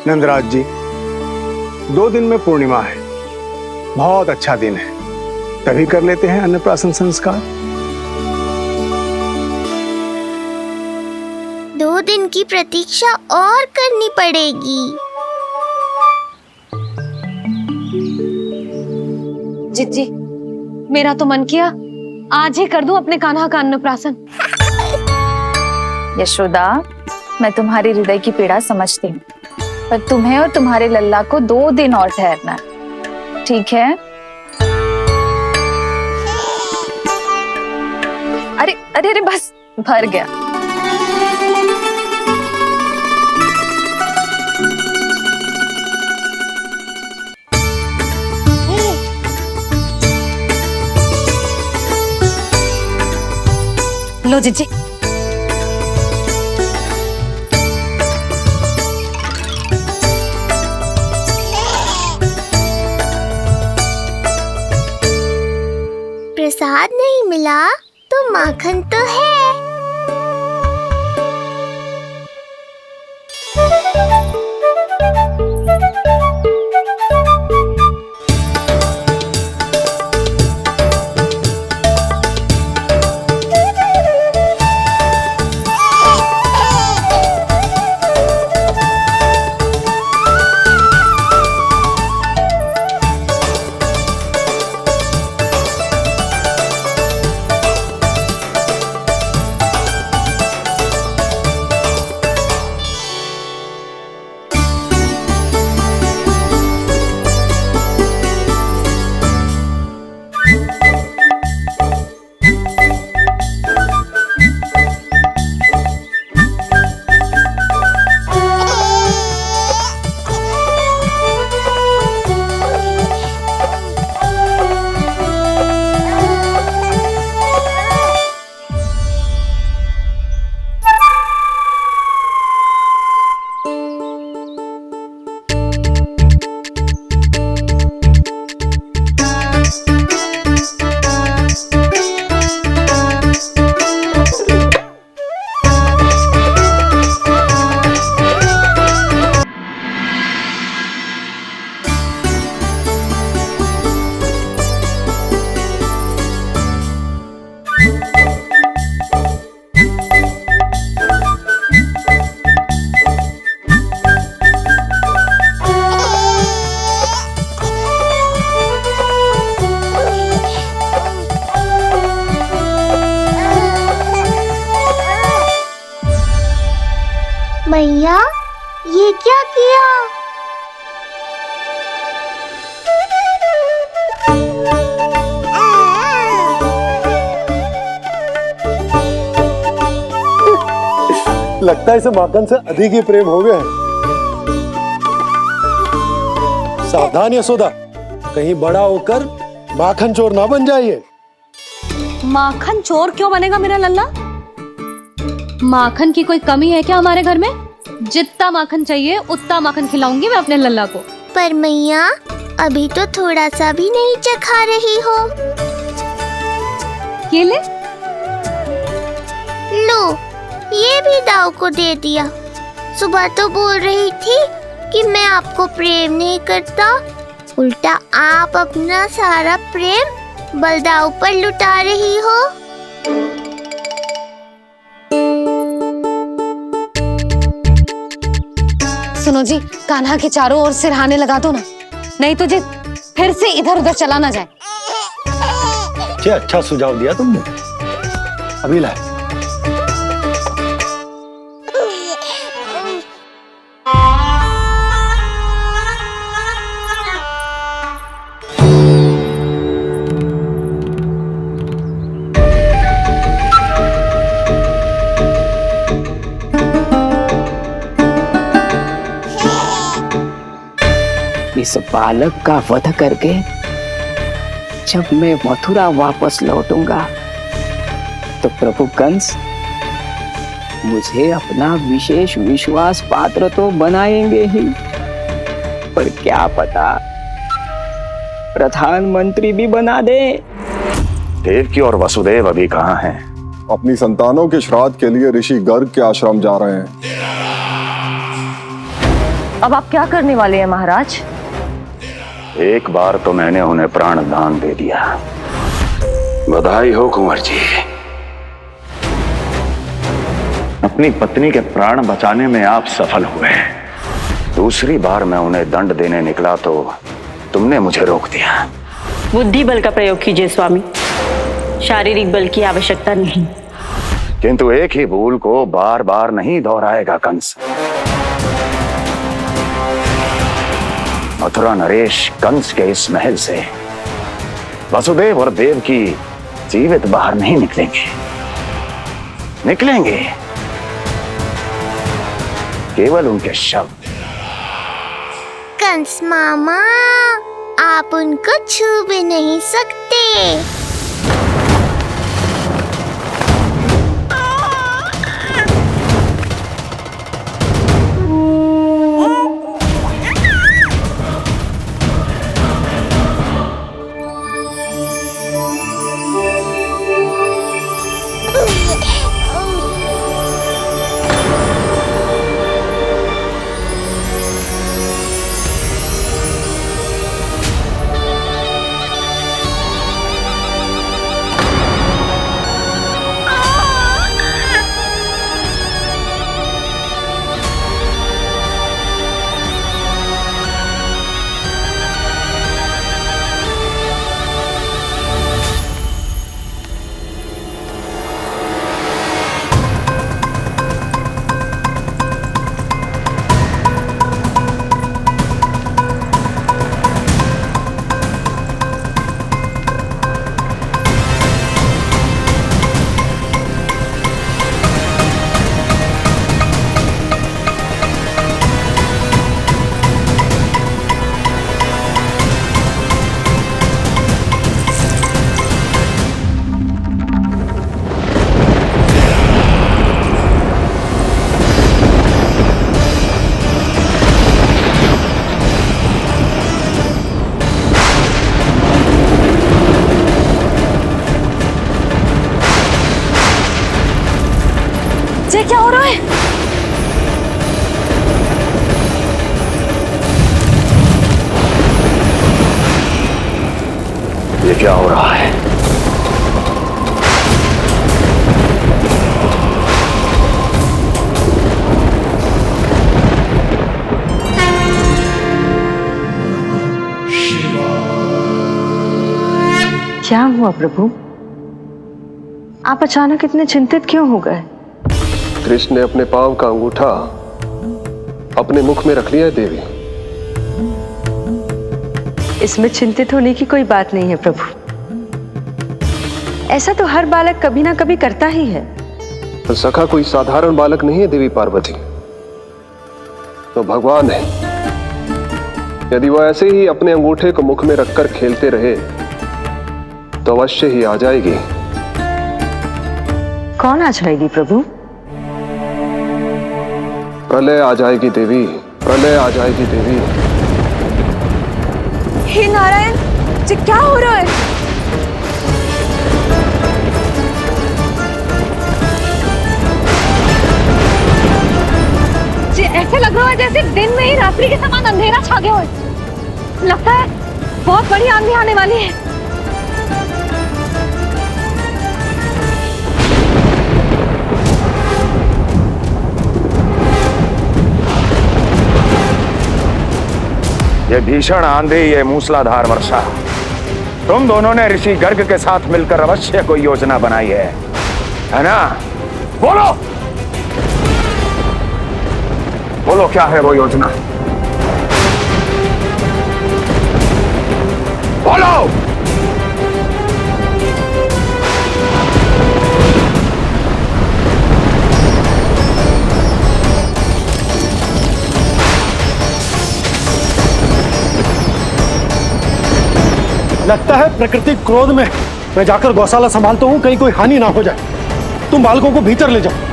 नंदराज जी, 2 दिन में पूर्णिमा है, बहुत अच्छा दिन है, तभी कर लेते हैं अन्नप्राशन संस्कार। 2 दिन की प्रतीक्षा और करनी पड़ेगी। जिज्जी, मेरा तो मन किया आज ही कर दूं अपने कान्हा का अन्नप्राशन। यशोदा, मैं तुम्हारी हृदय की पीड़ा समझती हूँ, पर तुम्हें और तुम्हारे लल्ला को 2 दिन और ठहरना है, ठीक है? अरे अरे अरे, बस भर गया। लो जीजी। प्रसाद नहीं मिला तो माखन तो है। मैया, ये क्या किया? लगता है इसे माखन से अधिक ही प्रेम हो गया है। सावधान यशोदा, कहीं बड़ा होकर माखन चोर ना बन जाइए। माखन चोर क्यों बनेगा मेरा लल्ला? माखन की कोई कमी है क्या हमारे घर में? जितना माखन चाहिए उतना माखन खिलाऊंगी मैं अपने लल्ला को। पर मैया, अभी तो थोड़ा सा भी नहीं चखा रही हो। ये ले। लो, ये भी दाऊ को दे दिया। सुबह तो बोल रही थी कि मैं आपको प्रेम नहीं करता, उल्टा आप अपना सारा प्रेम बलदाऊ पर लुटा रही हो। सुनो जी, कान्हा के चारों ओर सिरहाने लगा दो ना, नहीं तो जी फिर से इधर उधर चला ना जाए। अच्छा सुझाव दिया तुमने। अभी लाए। इस बालक का वध करके जब मैं मथुरा वापस लौटूंगा तो प्रभु कंस मुझे अपना विशेष विश्वास पात्र तो बनाएंगे ही, पर क्या पता प्रधानमंत्री भी बना दे। देवकी और वसुदेव अभी कहाँ हैं? अपनी संतानों के श्राद्ध के लिए ऋषि गर्ग के आश्रम जा रहे हैं। अब आप क्या करने वाले हैं महाराज? एक बार तो मैंने उन्हें प्राण दान दे दिया। बधाई हो कुंवर जी। अपनी पत्नी के प्राण बचाने में आप सफल हुए। दूसरी बार मैं उन्हें दंड देने निकला तो तुमने मुझे रोक दिया। बुद्धि बल का प्रयोग कीजिए स्वामी, शारीरिक बल की आवश्यकता नहीं। किंतु एक ही भूल को बार बार नहीं दोहराएगा कंस। मथुरा नरेश कंस के इस महल से वसुदेव और देवकी जीवित बाहर नहीं निकलेंगे, केवल उनके शव। कंस मामा, आप उनको छू भी नहीं सकते। ये क्या हो रहा है? ये क्या हो रहा है? क्या हुआ प्रभु? आप अचानक इतने चिंतित क्यों हो गए? कृष्ण ने अपने पांव का अंगूठा अपने मुख में रख लिया है देवी। इसमें चिंतित होने की कोई बात नहीं है प्रभु। ऐसा तो हर बालक कभी ना कभी करता ही है। पर सखा कोई साधारण बालक नहीं है देवी पार्वती, तो भगवान है। यदि वो ऐसे ही अपने अंगूठे को मुख में रखकर खेलते रहे तो अवश्य ही आ जाएगी। कौन आ जाएगी प्रभु? प्रलय आ जाएगी देवी, प्रलय आ जाएगी देवी। हे नारायण, ये क्या हो रहा है? ये ऐसे लग रहा है जैसे दिन में ही रात्रि के समान अंधेरा छा गया हो। लगता है बहुत बड़ी आंधी आने वाली है। ये भीषण आंधी, ये मूसलाधार वर्षा, तुम दोनों ने ऋषि गर्ग के साथ मिलकर अवश्य कोई योजना बनाई है ना? बोलो बोलो, क्या है वो योजना? बोलो। लगता है प्रकृति क्रोध में। मैं जाकर गौशाला संभालता हूँ, कहीं कोई हानि ना हो जाए। तुम बालकों को भीतर ले जाओ।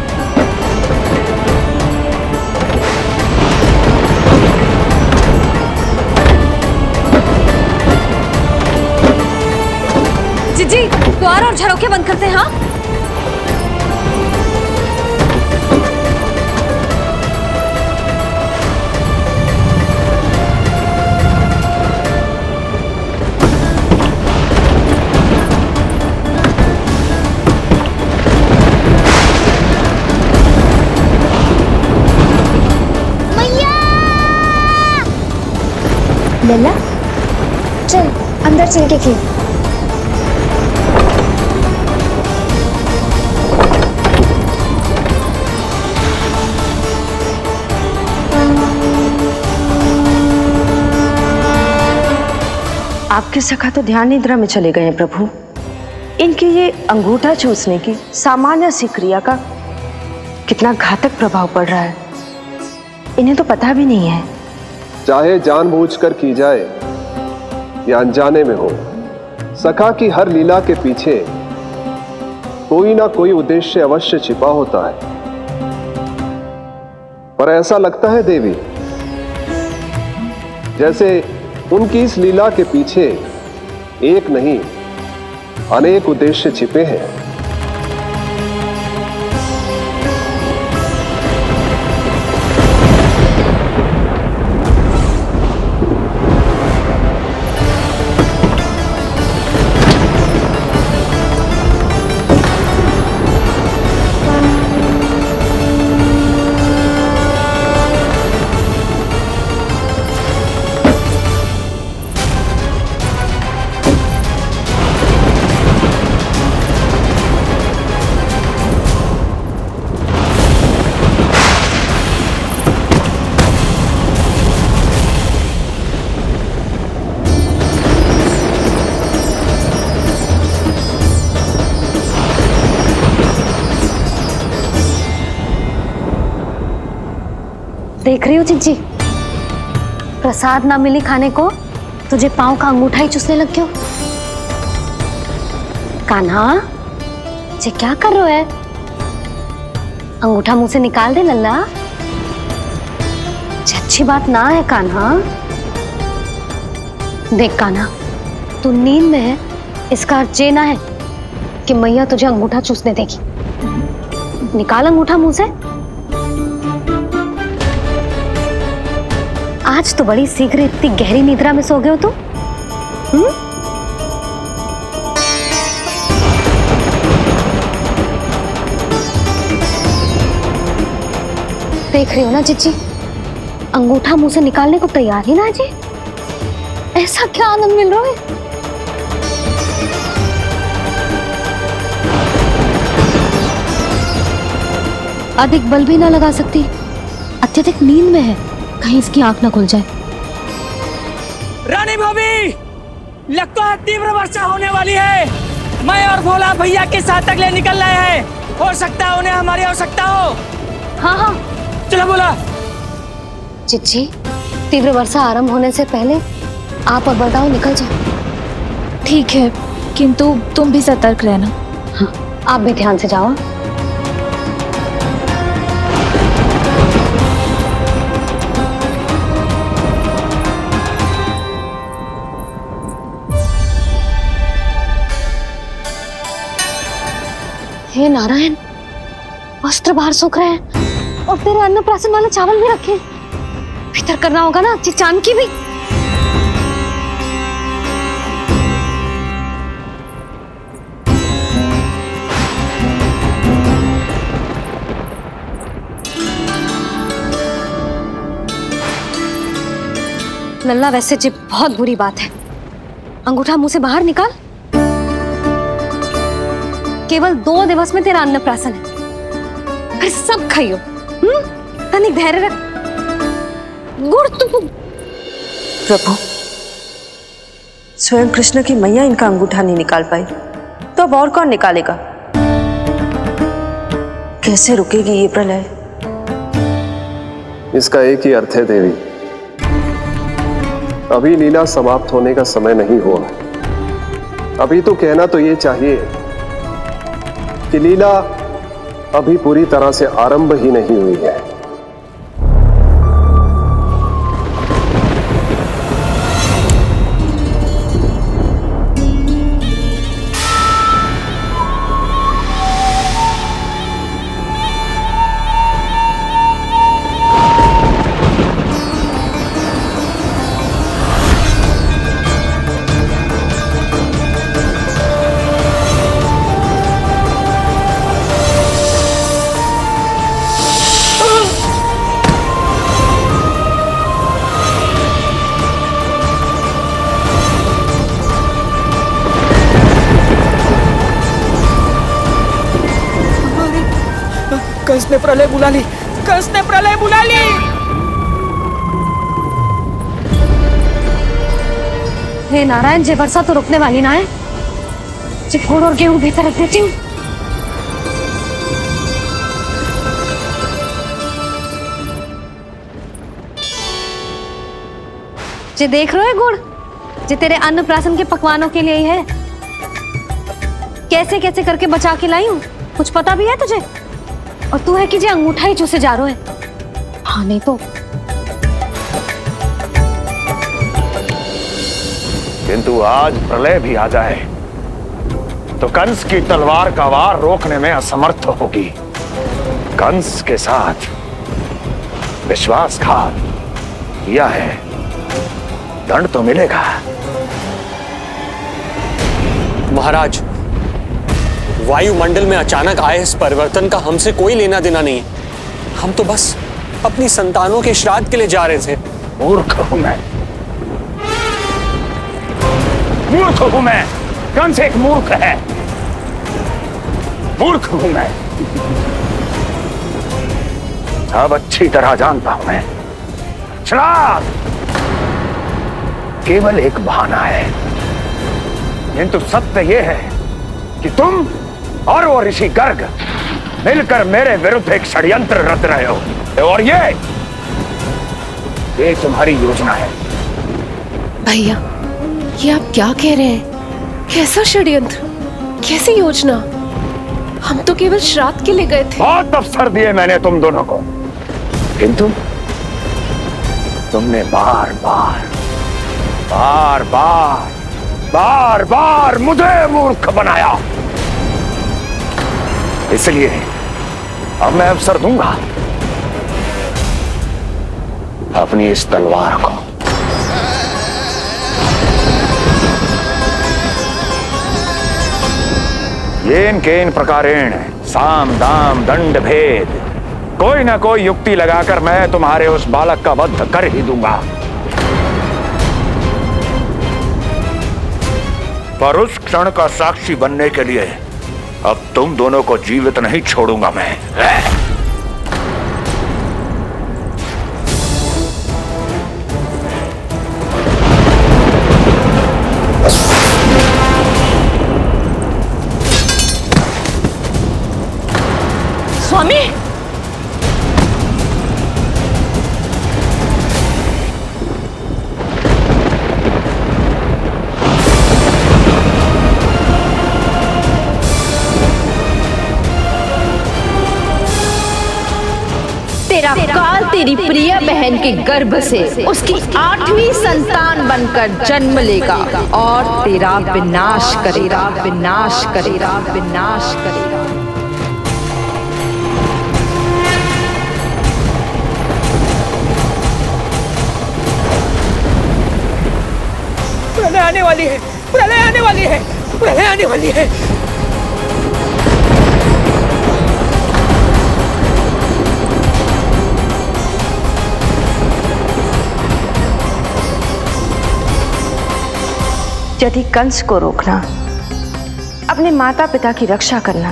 जी, द्वार और झरोखे बंद करते हैं। हाँ, लल्ला, चल अंदर चल के खेल। आपके सखा तो ध्यान निद्रा में चले गए हैं प्रभु। इनकी ये अंगूठा चूसने की सामान्य सी क्रिया का कितना घातक प्रभाव पड़ रहा है, इन्हें तो पता भी नहीं है। चाहे जानबूझकर की जाए या अनजाने में हो, सखा की हर लीला के पीछे कोई ना कोई उद्देश्य अवश्य छिपा होता है। पर ऐसा लगता है देवी जैसे उनकी इस लीला के पीछे एक नहीं अनेक उद्देश्य छिपे हैं। देख रही हो चिंची, प्रसाद ना मिली खाने को, तुझे पांव का अंगूठा ही चूसने लग गयो। कान्हा, ये क्या कर रहे है? अंगूठा मुंह से निकाल दे लल्ला। ये अच्छी बात ना है कान्हा। देख कान्हा, तू नींद में है, इसका अर्थ ये ना है कि मैया तुझे अंगूठा चूसने देगी। निकाल अंगूठा मुंह से। आज तो बड़ी शीघ्र इतनी गहरी निद्रा में सो गए हो तुम। देख रही हो ना जीजी, अंगूठा मुंह से निकालने को तैयार ही ना जी। ऐसा क्या आनंद मिल रहा है। अधिक बल भी ना लगा सकती, अत्यधिक नींद में है, कहीं इसकी आंख ना खुल जाए। रानी भाभी, लगता है तीव्र वर्षा होने वाली है। मैं और भोला भैया के साथ अगले निकल रहे हैं। हो सकता है उन्हें हमारी आवश्यकता हो। हाँ हाँ चलो बोला। चिच्ची, तीव्र वर्षा आरंभ होने से पहले आप और बरदाओ निकल जाओ। ठीक है, किंतु तुम भी सतर्क रहना। हाँ, आप भी ध्यान से जाओ। हे नारायण, वस्त्र बाहर सूख रहे हैं और तेरे अन्नप्राशन वाले चावल भी रखे। भीतर करना होगा ना चांद की भी। लल्ला, वैसे जी बहुत बुरी बात है। अंगूठा मुंह से बाहर निकाल। केवल 2 दिवस में तेरा अन्नप्राशन है, फिर सब खाइयो। तनिक धैर्य रख। गुड़ तो प्रभु, स्वयं कृष्ण की मैया इनका अंगूठा नहीं निकाल पाई, तो अब और कौन निकालेगा? कैसे रुकेगी ये प्रलय? इसका एक ही अर्थ है देवी, अभी लीला समाप्त होने का समय नहीं हुआ। अभी तो कहना तो ये चाहिए कि लीला अभी पूरी तरह से आरंभ ही नहीं हुई है। कंस ने प्रलय बुला ली। कंस ने प्रलय बुला ली। हे नारायण, जे वर्षा तो रुकने वाली ना है। जे गुड़ और गेहूं भीतर रख देती हूँ। जे देख रहे हो गुड़, जे तेरे अन्नप्राशन के पकवानों के लिए ही है। कैसे कैसे करके बचा के लाई हूँ, कुछ पता भी है तुझे? और तू है कि जे अंगूठा ही चूसे जा रहा है। हाँ नहीं तो। किंतु आज प्रलय भी आ जाए तो कंस की तलवार का वार रोकने में असमर्थ होगी। कंस के साथ विश्वासघात किया है, दंड तो मिलेगा। महाराज, वायुमंडल में अचानक आए इस परिवर्तन का हमसे कोई लेना देना नहीं है। हम तो बस अपनी संतानों के श्राद्ध के लिए जा रहे थे। मूर्ख हूं मैं, मूर्ख हूं मैं। कंस एक मूर्ख है, मूर्ख हूं मैं। अब अच्छी तरह जानता हूं मैं, श्राद्ध केवल एक बहाना है। किंतु सत्य यह है कि तुम और वो ऋषि गर्ग मिलकर मेरे विरुद्ध एक षड्यंत्र रच रहे हो, और ये तुम्हारी योजना है। भैया, ये आप क्या कह रहे हैं? कैसा षड्यंत्र, कैसी योजना? हम तो केवल श्राद्ध के लिए गए थे। बहुत अवसर दिए मैंने तुम दोनों को, किंतु तुमने बार बार बार बार बार बार मुझे मूर्ख बनाया। इसलिए अब मैं अवसर दूंगा अपनी इस तलवार को। येन केन प्रकारेण साम दाम दंड भेद, कोई ना कोई युक्ति लगाकर मैं तुम्हारे उस बालक का वध कर ही दूंगा। पर उस क्षण का साक्षी बनने के लिए अब तुम दोनों को जीवित नहीं छोड़ूंगा मैं। स्वामी, तेरा काल तेरी प्रिय बहन के गर्भ से उसकी 8वीं संतान बनकर जन्म लेगा और तेरा विनाश करेगा, विनाश करेगा, विनाश करेगा। प्रलय आने वाली है, प्रलय आने वाली है, प्रलय आने वाली है। यदि कंस को रोकना, अपने माता पिता की रक्षा करना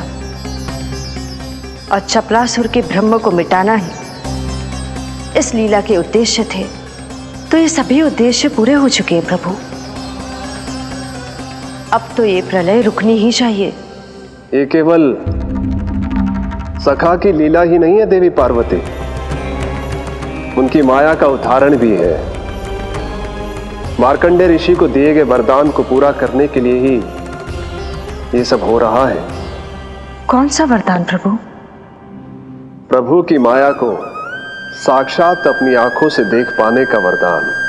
और चपलासुर के ब्रह्म को मिटाना ही इस लीला के उद्देश्य थे, तो ये सभी उद्देश्य पूरे हो चुके हैं प्रभु। अब तो ये प्रलय रुकनी ही चाहिए। ये केवल सखा की लीला ही नहीं है देवी पार्वती, उनकी माया का उदाहरण भी है। मार्कंडेय ऋषि को दिए गए वरदान को पूरा करने के लिए ही ये सब हो रहा है। कौन सा वरदान प्रभु? प्रभु की माया को साक्षात अपनी आंखों से देख पाने का वरदान।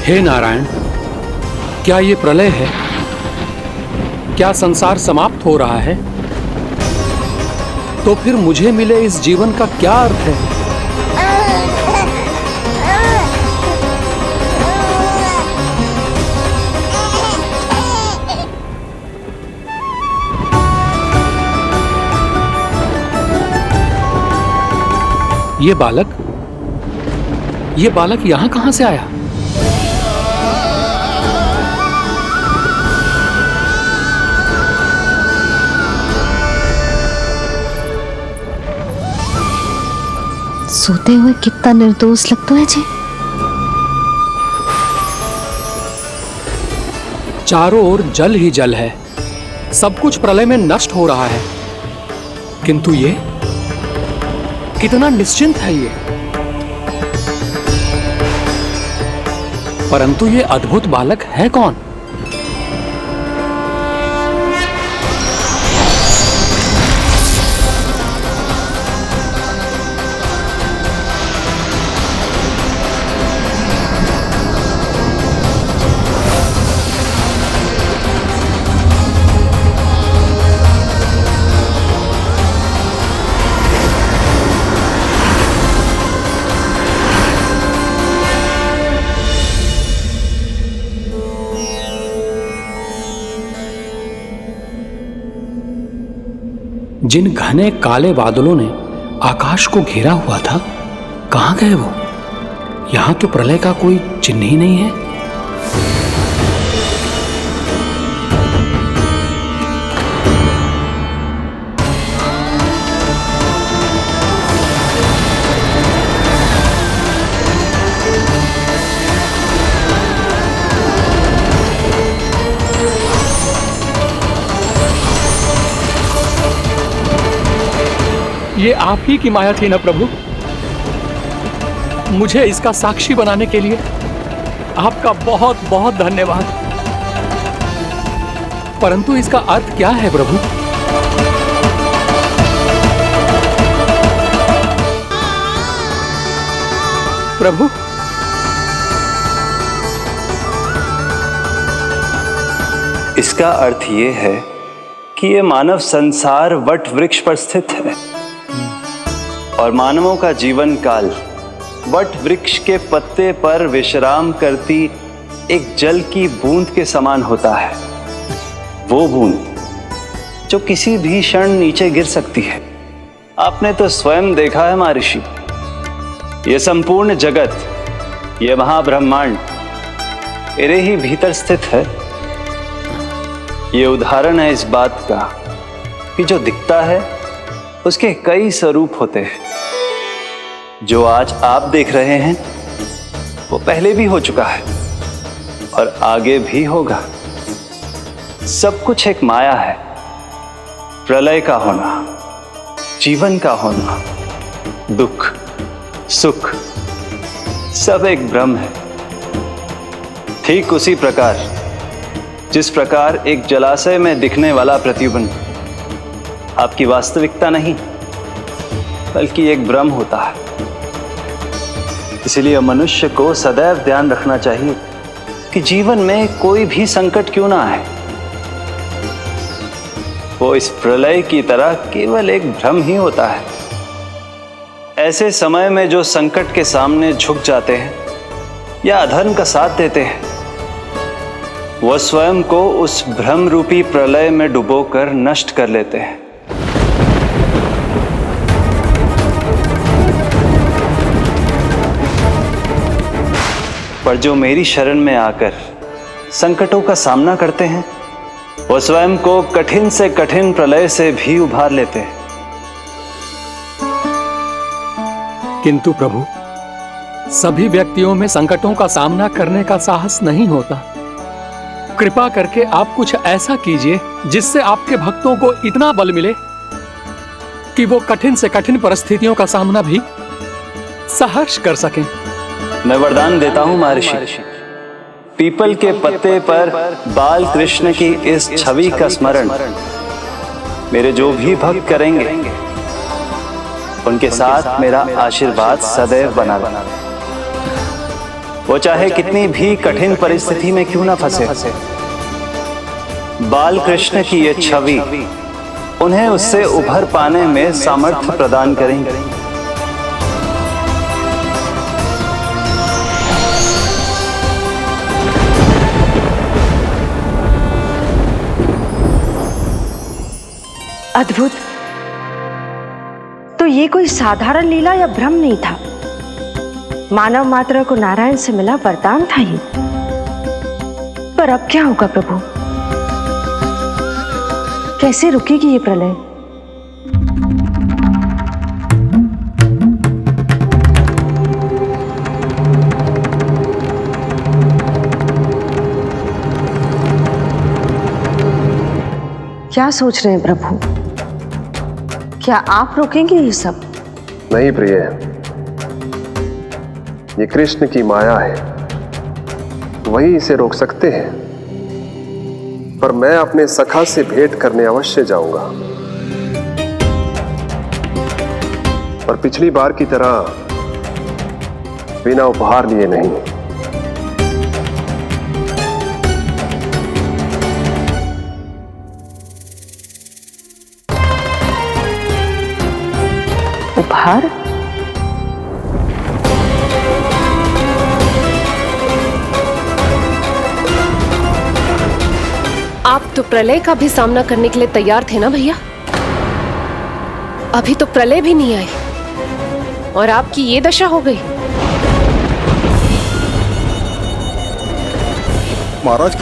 हे नारायण, क्या ये प्रलय है? क्या संसार समाप्त हो रहा है? तो फिर मुझे मिले इस जीवन का क्या अर्थ है? ये बालक यहां कहां से आया? सोते हुए कितना निर्दोष लगता है जी। चारों ओर जल ही जल है, सब कुछ प्रलय में नष्ट हो रहा है, किंतु ये कितना निश्चिंत है ये। परंतु ये अद्भुत बालक है कौन? जिन घने काले बादलों ने आकाश को घेरा हुआ था, कहां गए वो? यहां तो प्रलय का कोई चिन्ह ही नहीं है। ये आप ही की माया थी ना प्रभु? मुझे इसका साक्षी बनाने के लिए आपका बहुत बहुत धन्यवाद। परंतु इसका अर्थ क्या है प्रभु? प्रभु, इसका अर्थ ये है कि ये मानव संसार वट वृक्ष पर स्थित है और मानवों का जीवन काल वट वृक्ष के पत्ते पर विश्राम करती एक जल की बूंद के समान होता है। वो बूंद जो किसी भी क्षण नीचे गिर सकती है। आपने तो स्वयं देखा है महर्षि, ये संपूर्ण जगत, ये महाब्रह्मांड मेरे ही भीतर स्थित है। ये उदाहरण है इस बात का कि जो दिखता है उसके कई स्वरूप होते हैं। जो आज आप देख रहे हैं वो पहले भी हो चुका है और आगे भी होगा। सब कुछ एक माया है। प्रलय का होना, जीवन का होना, दुख सुख सब एक भ्रम है। ठीक उसी प्रकार जिस प्रकार एक जलाशय में दिखने वाला प्रतिबिंब आपकी वास्तविकता नहीं बल्कि एक भ्रम होता है। इसलिए मनुष्य को सदैव ध्यान रखना चाहिए कि जीवन में कोई भी संकट क्यों ना आए, वो इस प्रलय की तरह केवल एक भ्रम ही होता है। ऐसे समय में जो संकट के सामने झुक जाते हैं या अधर्म का साथ देते हैं, वह स्वयं को उस भ्रम रूपी प्रलय में डुबोकर नष्ट कर लेते हैं। पर जो मेरी शरण में आकर संकटों का सामना करते हैं, वो स्वयं को कठिन से कठिन प्रलय से भी उभार लेते हैं। किंतु प्रभु, सभी व्यक्तियों में संकटों का सामना करने का साहस नहीं होता। कृपा करके आप कुछ ऐसा कीजिए जिससे आपके भक्तों को इतना बल मिले कि वो कठिन से कठिन परिस्थितियों का सामना भी सहर्ष कर सकें। मैं वरदान देता हूं महर्षि, पीपल के पत्ते पर बाल कृष्ण की इस छवि का स्मरण मेरे जो भी भक्त करेंगे उनके साथ मेरा आशीर्वाद सदैव बना रहना। वो चाहे कितनी भी कठिन परिस्थिति में क्यों ना फंसे, बाल कृष्ण की ये छवि उन्हें उससे उभर पाने में सामर्थ्य प्रदान करेंगे। अद्भुत। तो ये कोई साधारण लीला या भ्रम नहीं था, मानव मात्र को नारायण से मिला वरदान था ये। पर अब क्या होगा प्रभु? कैसे रुकेगी ये प्रलय? क्या सोच रहे हैं प्रभु? क्या आप रोकेंगे ये सब? नहीं प्रिय, ये कृष्ण की माया है, वही इसे रोक सकते हैं। पर मैं अपने सखा से भेंट करने अवश्य जाऊंगा, और पिछली बार की तरह बिना उपहार लिए नहीं। उपहार? आप तो प्रलय का भी सामना करने के लिए तैयार थे ना भैया? अभी तो प्रलय भी नहीं आई और आपकी ये दशा हो गई। महाराज,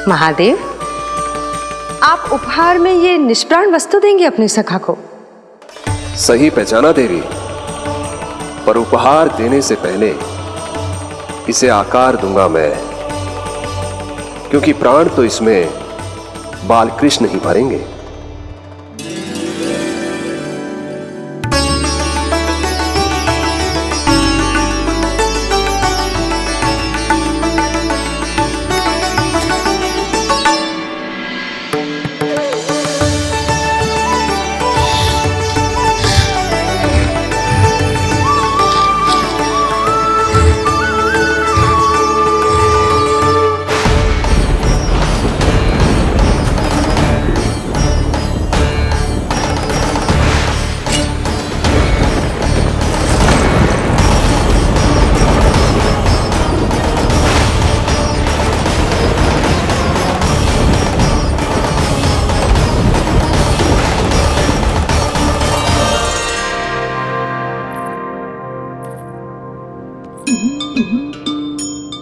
महादेव, आप उपहार में ये निष्प्राण वस्तु देंगे अपने सखा को? सही पहचाना देवी, पर उपहार देने से पहले इसे आकार दूंगा मैं, क्योंकि प्राण तो इसमें बाल कृष्ण ही भरेंगे।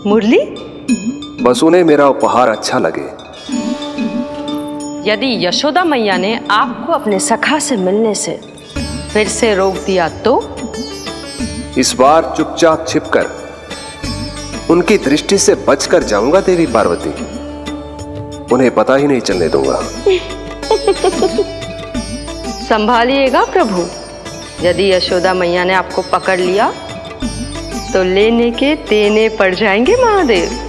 मुरली, बस उन्हें मेरा उपहार अच्छा लगे। यदि यशोदा मैया ने आपको अपने सखा से मिलने से फिर से रोक दिया तो? इस बार चुपचाप छिपकर उनकी दृष्टि से बचकर जाऊंगा देवी पार्वती, उन्हें पता ही नहीं चलने दूंगा। संभालिएगा प्रभु, यदि यशोदा मैया ने आपको पकड़ लिया तो लेने के देने पड़ जाएंगे महादेव।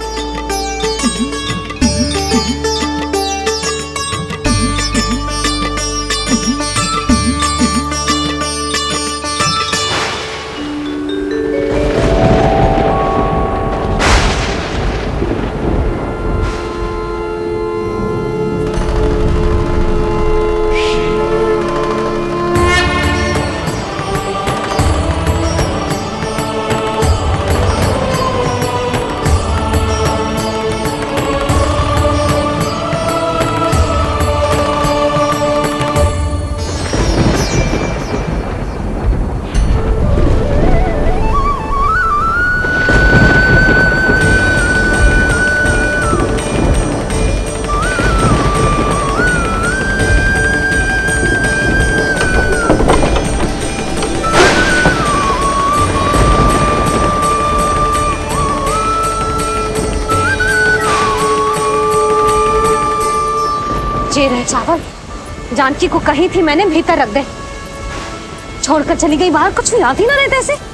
ये रहे चावल, जानकी को कही थी मैंने भीतर रख दे, छोड़कर चली गई बाहर, कुछ याद ही ना रहते ऐसे।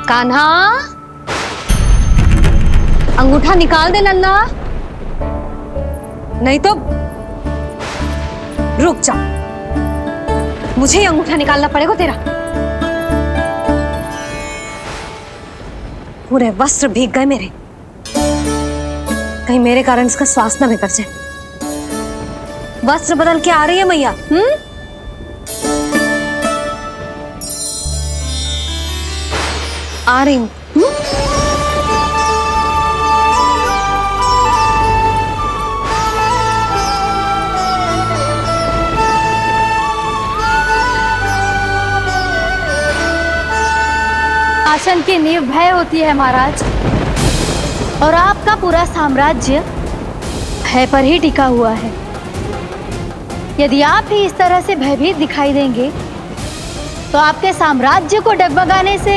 कान्हा, अंगूठा निकाल दे नन्ना, नहीं तो रुक जा, मुझे ही अंगूठा निकालना पड़ेगा तेरा। पूरे वस्त्र भीग गए मेरे, कहीं मेरे कारण इसका श्वास ना बिगड़ जाए। वस्त्र बदल के आ रही है मैया। आ रही हूं। शासन की नींव भय होती है महाराज, और आपका पूरा साम्राज्य भय पर ही टिका हुआ है। यदि आप भी इस तरह से भयभीत दिखाई देंगे तो आपके साम्राज्य को डगमगाने से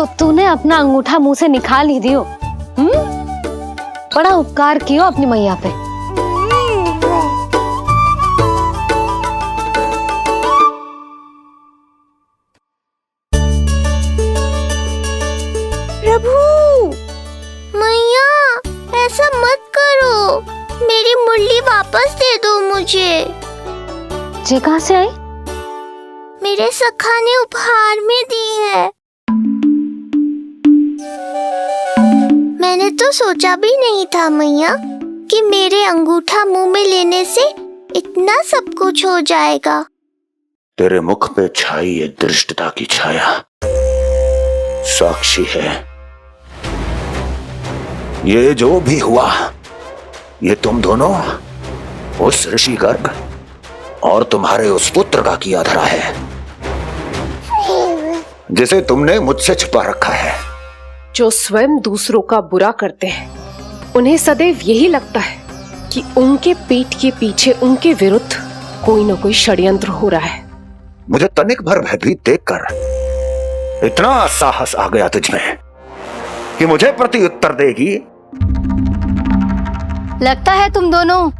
तो तूने अपना अंगूठा मुंह से निकाल ही दियो। बड़ा उपकार कियो अपनी मैया पे। प्रभु, मैया ऐसा मत करो, मेरी मुरली वापस दे दो मुझे। ये कहाँ से आई? मेरे सखा ने उपहार में दी है। मैंने तो सोचा भी नहीं था मैया कि मेरे अंगूठा मुंह में लेने से इतना सब कुछ हो जाएगा। तेरे मुख पे छाई ये दृष्टता की छाया साक्षी है। ये जो भी हुआ, ये तुम दोनों, उस ऋषि गर्ग और तुम्हारे उस पुत्र का किया धरा है, जिसे तुमने मुझसे छुपा रखा है। जो स्वयं दूसरों का बुरा करते हैं, उन्हें सदैव यही लगता है कि उनके पीठ के पीछे उनके विरुद्ध कोई न कोई षड्यंत्र हो रहा है। मुझे तनिक भर भयभीत देखकर इतना साहस आ गया तुझमें कि मुझे प्रत्युत्तर देगी। लगता है तुम दोनों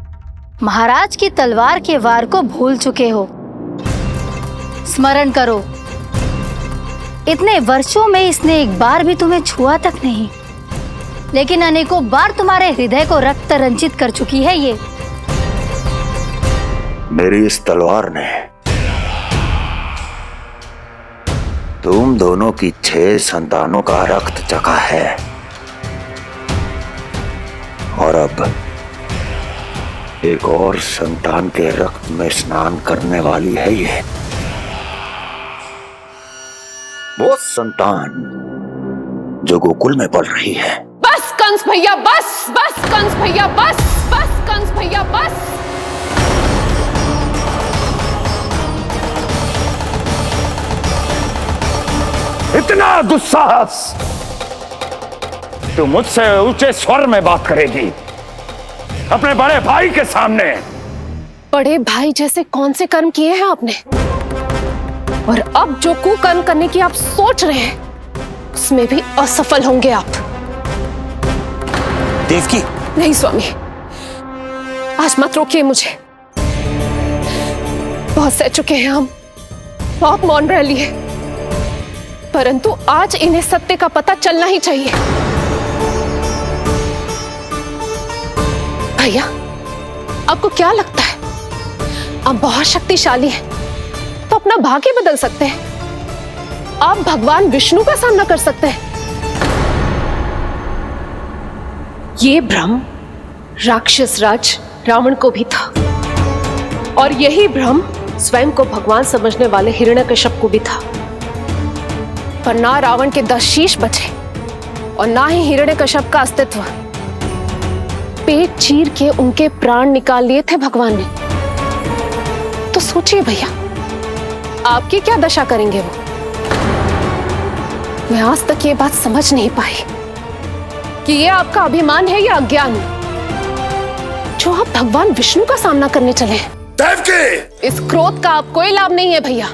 महाराज की तलवार के वार को भूल चुके हो। स्मरण करो, इतने वर्षों में इसने एक बार भी तुम्हें छुआ तक नहीं, लेकिन अनेकों बार तुम्हारे हृदय को रक्त रंजित कर चुकी है ये। मेरी इस तलवार ने तुम दोनों की 6 संतानों का रक्त चखा है, और अब एक और संतान के रक्त में स्नान करने वाली है ये। वो संतान जो गोकुल में पल रही है। बस कंस भैया बस, बस कंस भैया बस, बस कंस भैया बस। इतना दुस्साहस! तू मुझसे ऊंचे स्वर में बात करेगी अपने बड़े भाई के सामने? बड़े भाई जैसे कौन से कर्म किए हैं आपने? और अब जो कुकर्म करने की आप सोच रहे हैं, उसमें भी असफल होंगे आप। देवकी, नहीं स्वामी, आज मत रोकिए मुझे। बहुत सह चुके हैं हम, बहुत मौन रह लिए, परंतु आज इन्हें सत्य का पता चलना ही चाहिए। भैया, आपको क्या लगता है आप बहुत शक्तिशाली हैं, तो अपना भाग्य बदल सकते हैं? आप भगवान विष्णु का सामना कर सकते हैं। ये भ्रम राक्षस राज रावण को भी था, और यही भ्रम स्वयं को भगवान समझने वाले हिरण्यकश्यप को भी था। पर ना रावण के 10 शीश बचे और ना ही हिरण्यकश्यप का अस्तित्व। पेट चीर के उनके प्राण निकाल लिए थे भगवान ने। तो सोचिए भैया, आपकी क्या दशा करेंगे वो? मैं आज तक ये बात समझ नहीं पाई कि ये आपका अभिमान है या अज्ञान, जो आप भगवान विष्णु का सामना करने चले हैं। देवकी! इस क्रोध का आप कोई लाभ नहीं है भैया।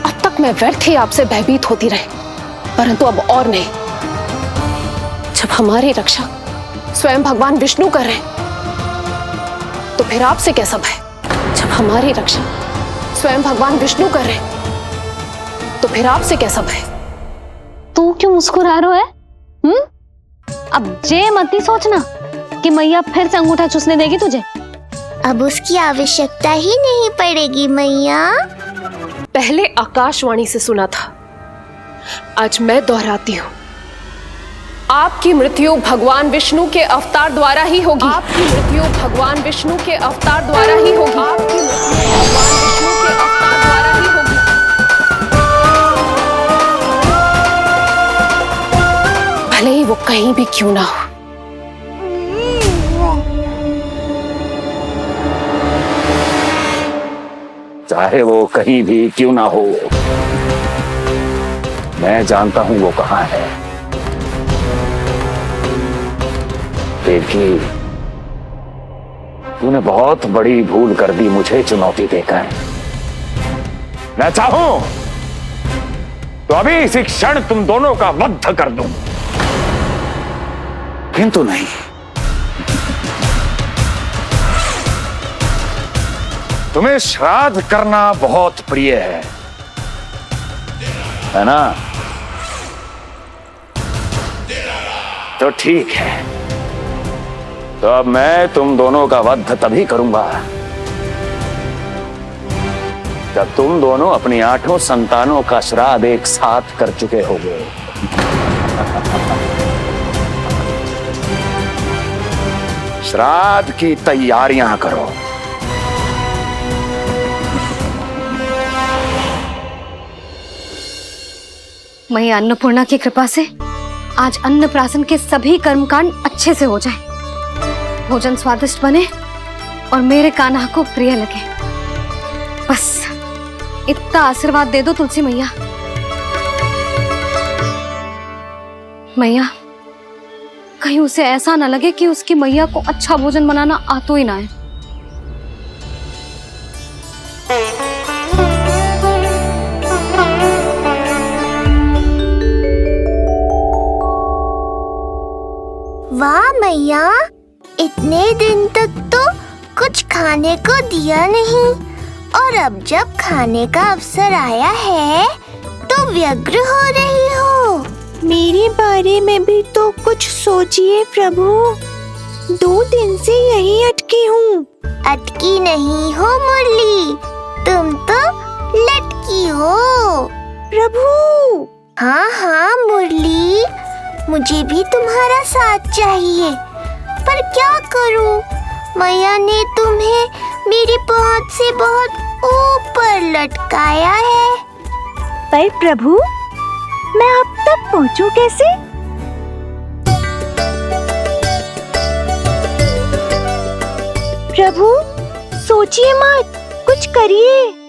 अब तक मैं व्यर्थ ही आपसे भयभीत होती रही, परंतु अब और नहीं। जब हमारी रक्षा स्वयं भगवान विष्णु कर रहे हैं, तो फिर आपसे कैसा भय? जब हमारी रक्षा स्वयं भगवान विष्णु कर रहे हैं, तो फिर आपसे कैसा भय? तू क्यों मुस्कुरा रहा है? अब जे मत ही सोचना कि मैया फिर से अंगूठा चूसने देगी तुझे। अब उसकी आवश्यकता ही नहीं पड़ेगी मैया। पहले आकाशवाणी से सुना था, आज मैं दोहराती हूँ। आपकी मृत्यु भगवान विष्णु के अवतार द्वारा ही होगी। आपकी मृत्यु भगवान विष्णु के अवतार द्वारा ही होगी। आपकी मृत्यु भगवान विष्णु के अवतार द्वारा ही होगी। भले ही वो कहीं भी क्यों ना हो। चाहे वो कहीं भी क्यों ना हो, मैं जानता हूं वो कहां है। देवकी, तूने बहुत बड़ी भूल कर दी मुझे चुनौती देकर। मैं चाहूं तो अभी इसी क्षण तुम दोनों का वध कर दूं। किंतु नहीं, तुम्हें श्राद्ध करना बहुत प्रिय है ना? तो ठीक है, तो अब मैं तुम दोनों का वध तभी करूंगा जब तुम दोनों अपनी 8 संतानों का श्राद्ध एक साथ कर चुके होगे। श्राद्ध की तैयारियां करो। मैया अन्नपूर्णा की कृपा से आज अन्नप्राशन के सभी कर्मकांड अच्छे से हो जाए, भोजन स्वादिष्ट बने और मेरे कान्हा को प्रिय लगे। बस इतना आशीर्वाद दे दो तुलसी मैया। मैया, कहीं उसे ऐसा ना लगे कि उसकी मैया को अच्छा भोजन बनाना आतो ही ना है। वाह मैया, इतने दिन तक तो कुछ खाने को दिया नहीं, और अब जब खाने का अवसर आया है तो व्यग्र हो रही हो। मेरे बारे में भी तो कुछ सोचिए प्रभु, 2 दिन से यहीं अटकी हूँ। अटकी नहीं हो मुरली, तुम तो लटकी हो। प्रभु। हाँ हाँ मुरली, मुझे भी तुम्हारा साथ चाहिए, पर क्या करूं? मैया ने तुम्हें मेरी पहुंच से बहुत ऊपर लटकाया है। पर प्रभु, मैं अब तक पहुंचूं कैसे? प्रभु, सोचिए मत, कुछ करिए।